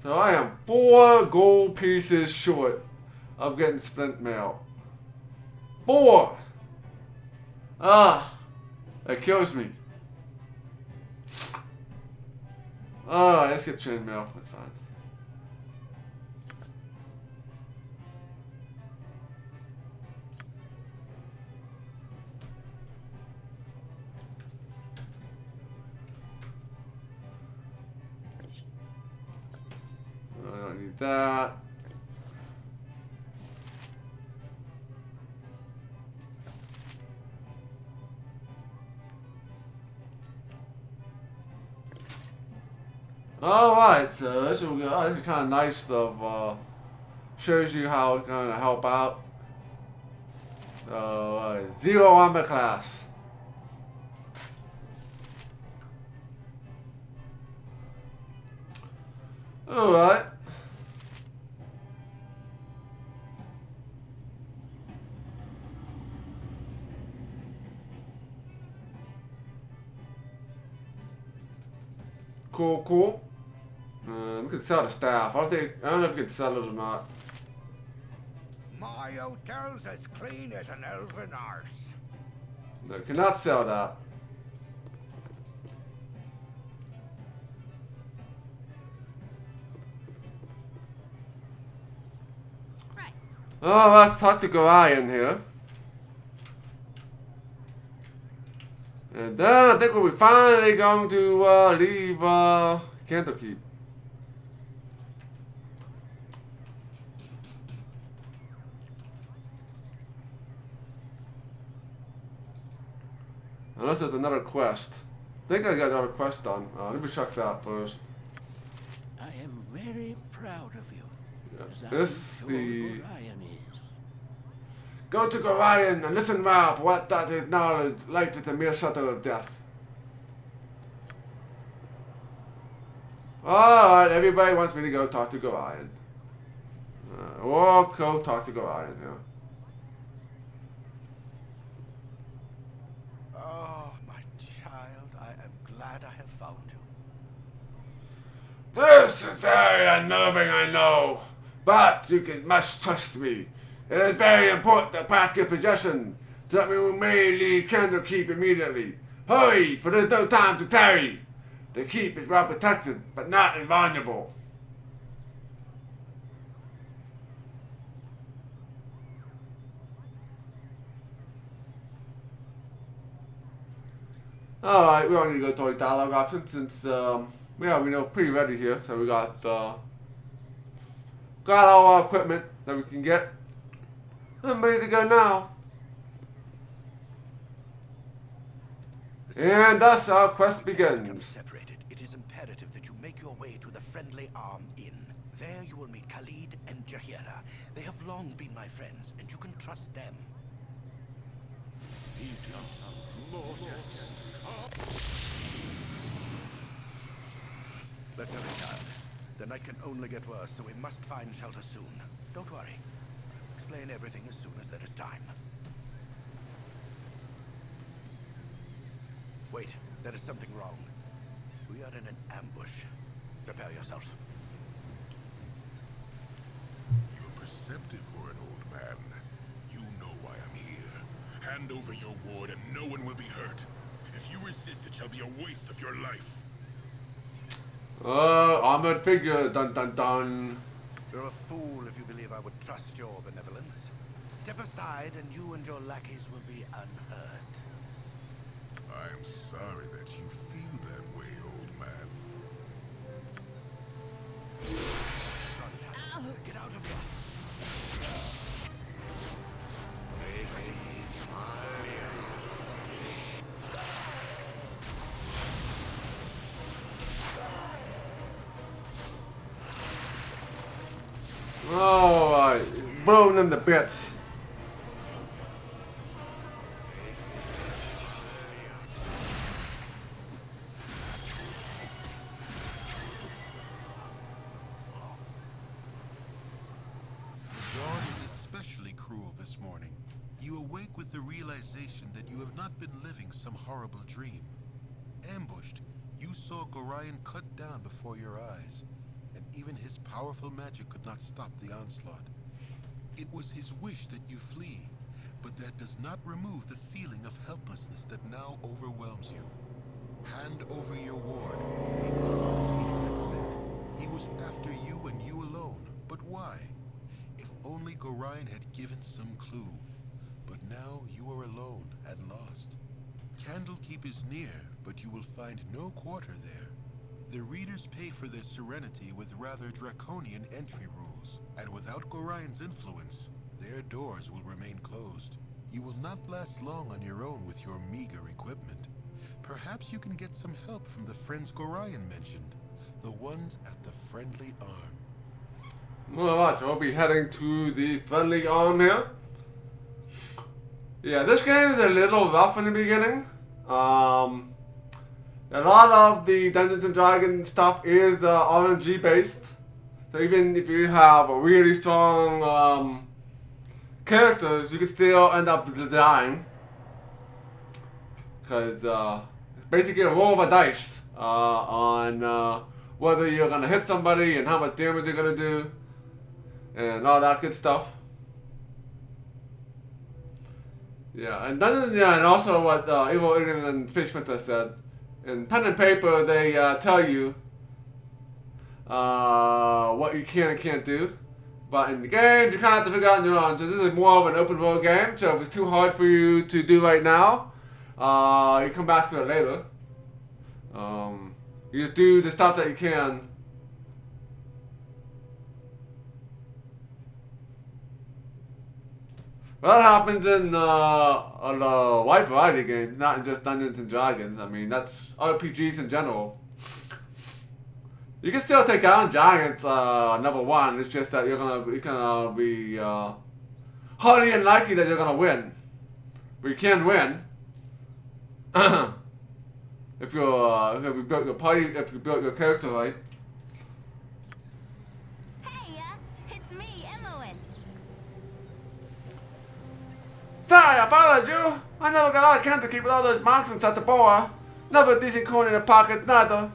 So I am 4 gold pieces short of getting splint mail. 4! That kills me. Let's get chain mail. That's fine. I don't need that. Alright, so this is kind of nice of, shows you how it's going to help out. So, 0 armor class. Alright. Cool. We can sell the staff. I don't know if we can sell it or not. My hotel's as clean as an elven arse. No, we cannot sell that. Right. Oh, let's talk to Gorion here. And then I think we'll be finally going to leave Candlekeep. Unless there's another quest. I think I got another quest done. Let me check that first. I am very proud of you. Yeah. This the go to Gorion and listen well for what that is knowledge life is a mere shadow of death. Alright, everybody wants me to go talk to Gorion. Or go talk to Gorion, yeah. Oh, my child, I am glad I have found you. This is very unnerving, I know. But must trust me. It is very important to pack your possession, so that we may leave Candlekeep immediately. Hurry, for there's no time to tarry. The keep is well protected, but not invulnerable. Alright, we don't need to go to all the dialogue options since, yeah, we know pretty ready here. So we got all our equipment that we can get. I'm ready to go now. And thus our quest begins. Separated, it is imperative that you make your way to the Friendly Arm Inn. There you will meet Khalid and Jahira. They have long been my friends, and you can trust them. Let's have it, child. The night can only get worse, so we must find shelter soon. Don't worry. I'll explain everything as soon as there is time. Wait, there is something wrong. We are in an ambush. Prepare yourself. You're perceptive for an old man. You know why I'm here. Hand over your ward and no one will be hurt. If you resist, it shall be a waste of your life. Armored figure, dun dun dun. You're a fool if you believe I would trust your benevolence. Step aside and you and your lackeys will be unhurt. I'm sorry that you feel that way, old man. Get out of here. Alright, blown them to bits. Dawn is especially cruel this morning. You awake with the realization that you have not been living some horrible dream. Ambushed, you saw Gorion cut down before your eyes, and even his powerful magic could not stop the onslaught. It was his wish that you flee, but that does not remove the feeling of helplessness that now overwhelms you. Hand over your ward, the armored figure had said. He was after you and you alone, but why? If only Gorion had given some clue. But now you are alone and lost. Candlekeep is near, but you will find no quarter there. The readers pay for their serenity with rather draconian entry rules, and without Gorion's influence, their doors will remain closed. You will not last long on your own with your meager equipment. Perhaps you can get some help from the friends Gorion mentioned, the ones at the Friendly Arm. Alright, so we'll be heading to the Friendly Arm here. Yeah, this game is a little rough in the beginning. A lot of the Dungeons and Dragons stuff is RNG based. So even if you have a really strong characters, you can still end up dying. Because it's basically a roll of a dice on whether you're going to hit somebody and how much damage you're going to do. And all that good stuff. Yeah, and and also what Evil Ignorant and Space Princess said. In pen and paper, they tell you what you can and can't do. But in the game, you kind of have to figure out on your own. So this is more of an open world game. So if it's too hard for you to do right now, you come back to it later. You just do the stuff that you can. Well, that happens in a wide variety of games, not in just Dungeons and Dragons. I mean, that's RPGs in general. You can still take on giants, number one. It's just that you're gonna be highly unlikely that you're gonna win, but you can win if you built your party, if you built your character right. Sorry, I followed you. I never got out of Candlekeep with all those nonsense at the bar. Never a decent coin in the pocket, neither.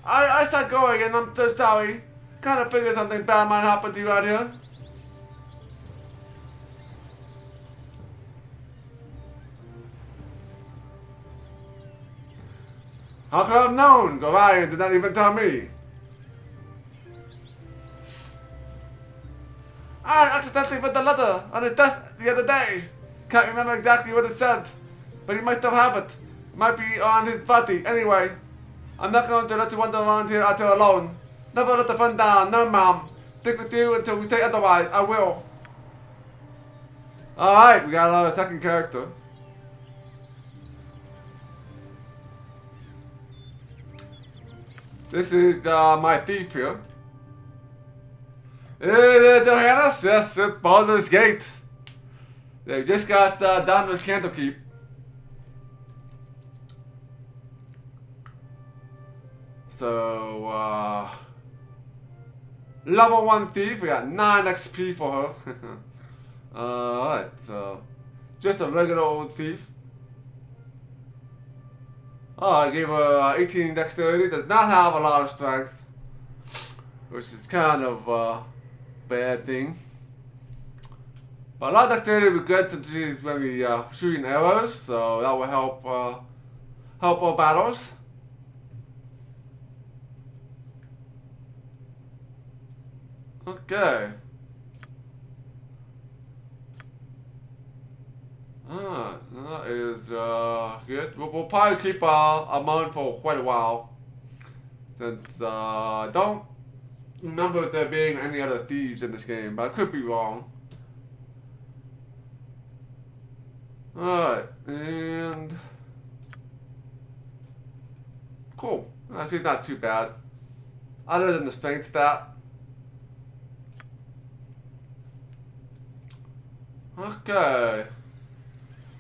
I started going and I'm so sorry. Kind of figured something bad might happen to you out here. How could I have known? Gorion did not even tell me. I accidentally read the letter on his desk the other day. Can't remember exactly what it said, but he might still have it. It might be on his body. Anyway, I'm not going to let you wander around here out here alone. Never let the fun down. No, ma'am. Stick with you until we say otherwise. I will. Alright, we got a second character. This is my thief here. It is Johannes. Yes, it's Baldur's Gate. They just got done with Candlekeep. So, level 1 thief. We got 9 XP for her. Alright, so just a regular old thief. Oh, I gave her 18 dexterity. Does not have a lot of strength, which is kind of a bad thing. But a lot of dexterity would be good since she's going to be shooting arrows, so that will help help our battles. Okay. That is good. We'll probably keep Amon for quite a while, since I don't remember there being any other thieves in this game, but I could be wrong. Alright, and cool. Actually, not too bad, other than the strength stat. Okay.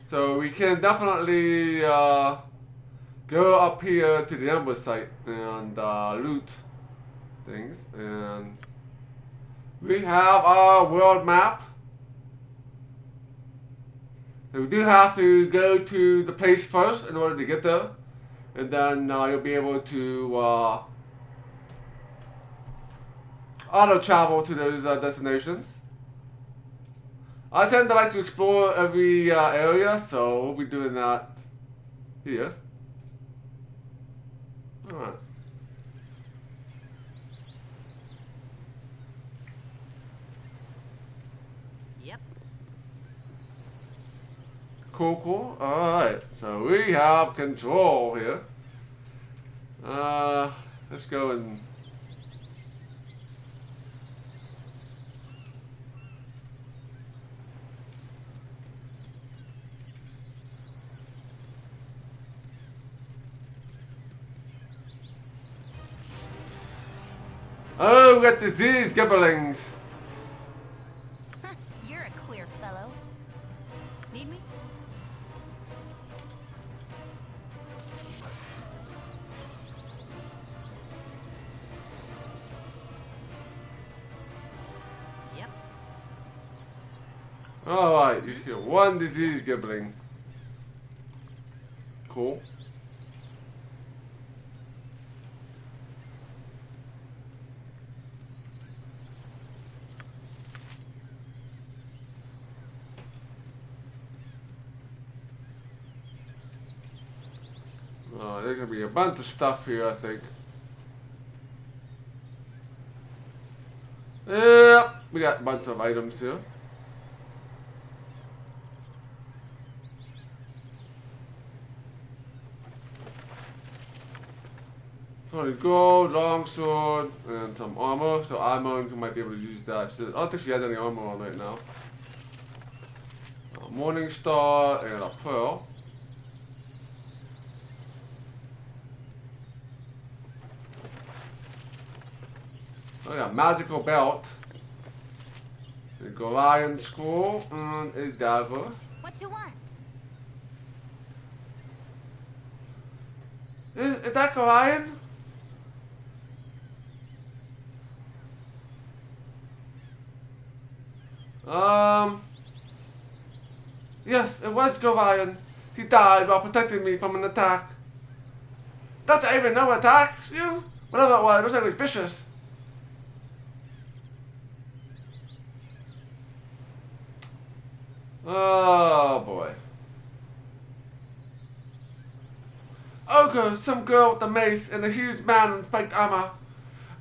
So we can definitely go up here to the ambush site and loot things. And we have our world map. So we do have to go to the place first in order to get there. And then you'll be able to auto travel to those destinations. I tend to like to explore every area, so we'll be doing that here. Alright. Yep. Cool, cool. Alright, so we have control here. Let's go and... Oh, we got disease gibberlings. You're a queer fellow. Need me? Yep. Alright, you get 1 disease gibbling. Cool. There's gonna be a bunch of stuff here, I think. Yep, we got a bunch of items here. 20 gold, longsword, and some armor. So Amon might be able to use that. I don't think she has any armor on right now. A Morning Star and a pearl. Oh yeah, magical belt. The Gorion scroll and a dagger. What you want? Is that Gorion? Yes, it was Gorion. He died while protecting me from an attack. Don't you even know what attacks you? Whatever it was looks like it was vicious. Oh boy. Ogre, some girl with a mace and a huge man in spiked armor.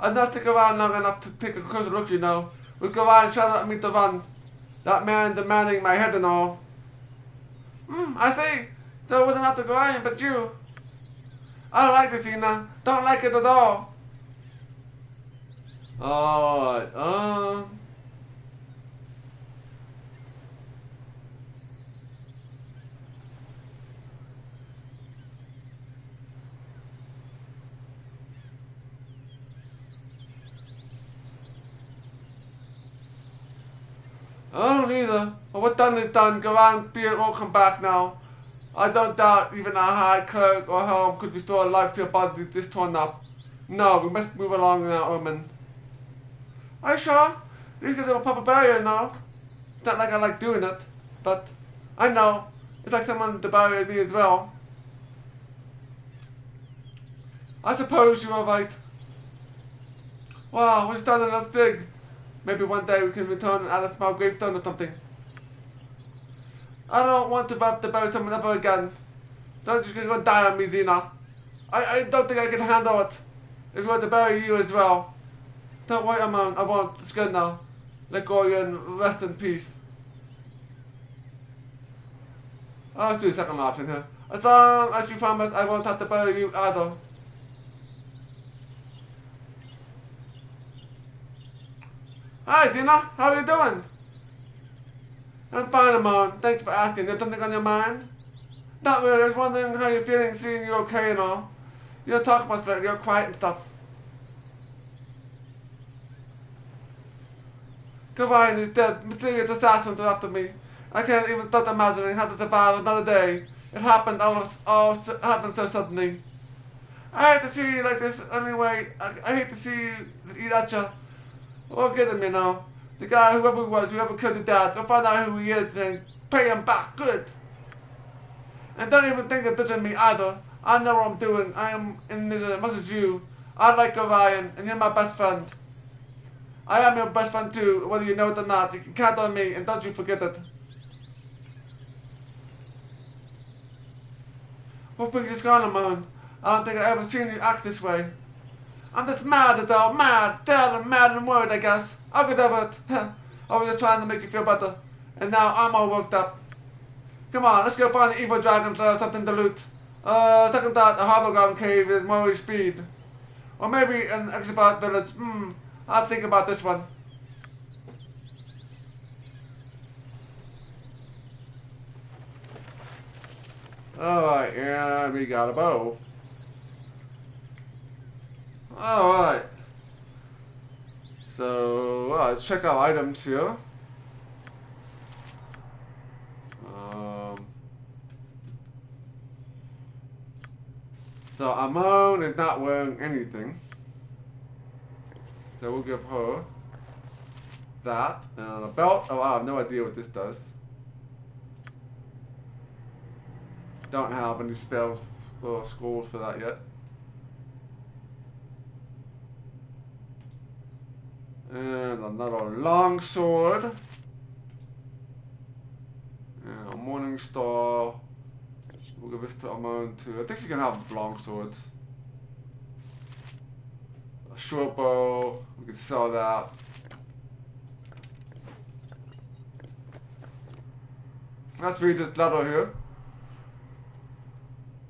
I'd not stick around long enough to take a closer look, you know. We'll go out and shout at me to run. That man demanding my head and all. I see. So it wasn't have to go in, but you. I don't like this, Ina. Don't like it at all. Alright, I don't either. But what's done is done. Go on, be it won't come back now. I don't doubt even a high clerk or helm could restore life to a body this torn up. No, we must move along now, Omen. Are you sure? You can do a proper barrier now. It's not like I like doing it, but I know. It's like someone to bury me as well. I suppose you are right. Wow, we're starting let's dig. Maybe one day we can return and add a small gravestone or something. I don't want to have to bury someone ever again. Don't you go die on me, Xena. I don't think I can handle it. If we were to bury you as well. Don't worry, Amon. I won't. It's good now. Let go of you and rest in peace. Let's do the second option here. As long as you promise I won't have to bury you either. Hi, Xena. How are you doing? I'm fine, Amon. Thanks for asking. There's something on your mind? Not really. I was wondering how you're feeling, seeing you okay and all. You don't talk much lately. You're quiet and stuff. Gavine is dead. Mysterious assassins are after me. I can't even start imagining how to survive another day. It happened all happened so suddenly. I hate to see you like this anyway. I hate to see you eat at you. We'll get him, you know. The guy, whoever he was, whoever killed your dad, we'll find out who he is and pay him back good. And don't even think of ditching me either. I know what I'm doing. I am in this as much as you. I like Orion, and you're my best friend. I am your best friend too, whether you know it or not. You can count on me, and don't you forget it. What brings you gone, Amon? I don't think I've ever seen you act this way. I'm just mad at all. Mad. Tell mad and worried, I guess. I'll get over it. I was just trying to make you feel better. And now I'm all worked up. Come on, let's go find the evil dragon or something to loot. Second thought, a hobgoblin cave is more speed. Or maybe an Exabot village. I'll think about this one. Alright, and we got a bow. Alright. So, let's check out items here. So, Amon is not wearing anything. So, we'll give her that. And a belt. Oh, I have no idea what this does. Don't have any spells or scrolls for that yet. And another long sword. And a morning star. We'll give this to Amon too. I think she can have long swords. A short bow. We can sell that. Let's read this letter here.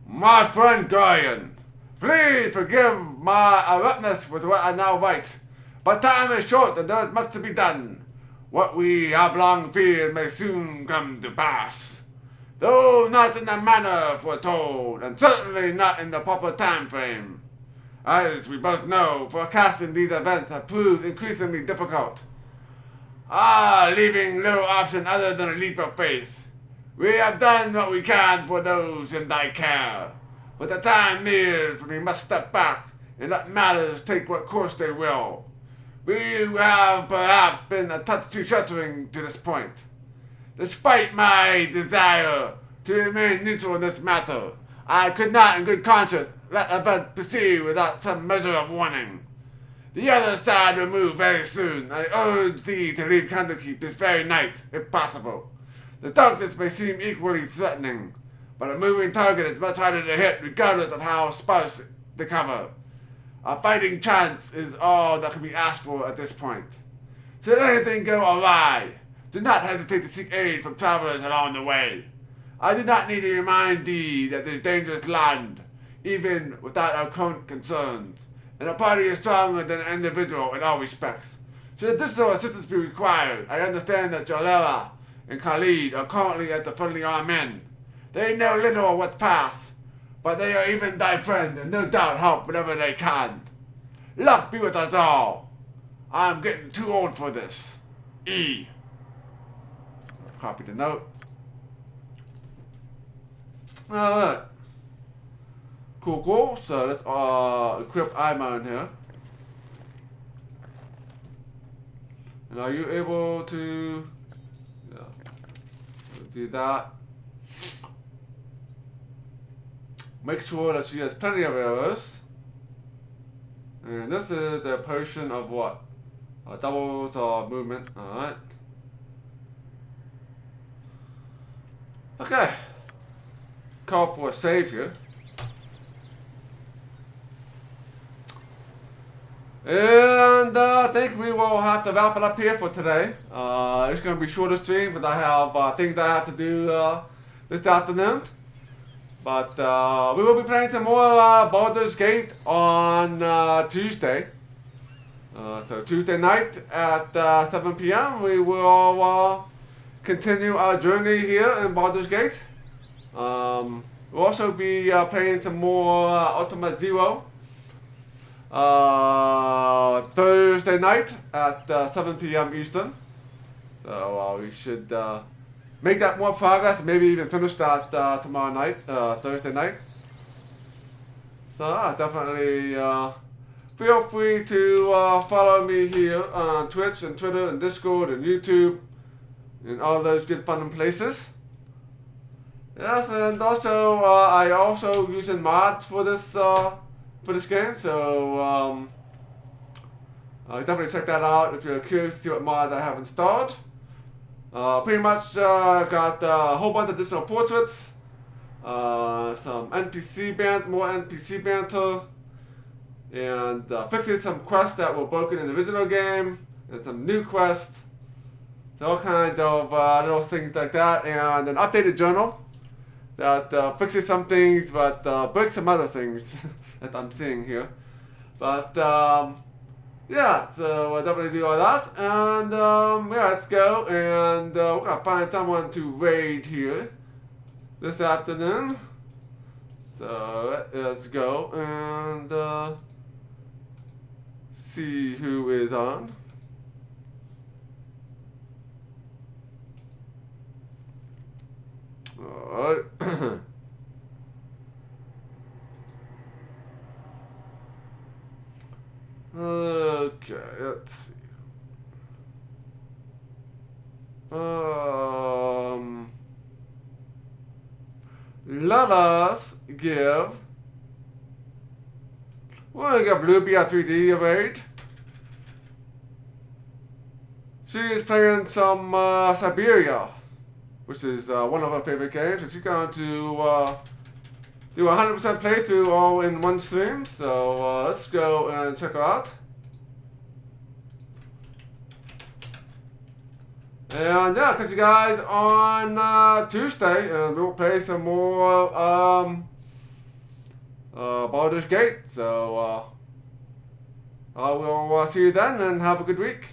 My friend Guardian, please forgive my abruptness with what I now write. But time is short and there is much to be done. What we have long feared may soon come to pass. Though not in the manner foretold, and certainly not in the proper time frame. As we both know, forecasting these events have proved increasingly difficult. Leaving no option other than a leap of faith. We have done what we can for those in thy care. But the time nears when we must step back and let matters take what course they will. We have perhaps been a touch too sheltering to this point. Despite my desire to remain neutral in this matter, I could not in good conscience let events proceed without some measure of warning. The other side will move very soon. I urge thee to leave Candlekeep this very night, if possible. The darkness may seem equally threatening, but a moving target is much harder to hit regardless of how sparse the cover. A fighting chance is all that can be asked for at this point. Should anything go awry, do not hesitate to seek aid from travelers along the way. I do not need to remind thee that this dangerous land, even without our current concerns, and a party is stronger than an individual in all respects. Should additional assistance be required, I understand that Jalera and Khalid are currently at the friendly armed men. They know little of what's past, but they are even thy friends and no doubt help whenever they can. Luck be with us all. I'm getting too old for this. E. Copy the note. Alright. Cool. So let's equip Iman here. And are you able to... Yeah. Do that. Make sure that she has plenty of arrows. And this is a potion of what? Doubles movement. Alright. Okay. Call for a save here. And I think we will have to wrap it up here for today. It's going to be a shorter stream, but I have things I have to do this afternoon. But we will be playing some more Baldur's Gate on Tuesday. So Tuesday night at 7 p.m. we will continue our journey here in Baldur's Gate. We'll also be playing some more Ultima Zero Thursday night at 7 p.m. Eastern. So we should make that more progress, maybe even finish that tomorrow night, Thursday night. So definitely feel free to follow me here on Twitch and Twitter and Discord and YouTube and all those good fun places. Yes, and also I also using mods for this game, so definitely check that out if you're curious to see what mods I have installed. Pretty much got a whole bunch of additional portraits, some more NPC banter, and fixing some quests that were broken in the original game, and some new quests, so all kinds of little things like that, and an updated journal that fixes some things but breaks some other things that I'm seeing here. But yeah, so we'll definitely do all that, and yeah, let's go, and we're gonna find someone to raid here this afternoon. So let's go and see who is on. Alright. Okay, let's see. Let us give. We're gonna give Ruby a 3D raid. She is playing some Siberia, which is one of her favorite games, and she's going to do a 100% playthrough all in one stream. So let's go and check her out. And yeah, catch you guys on Tuesday, and we'll play some more Baldur's Gate. So I will see you then, and have a good week.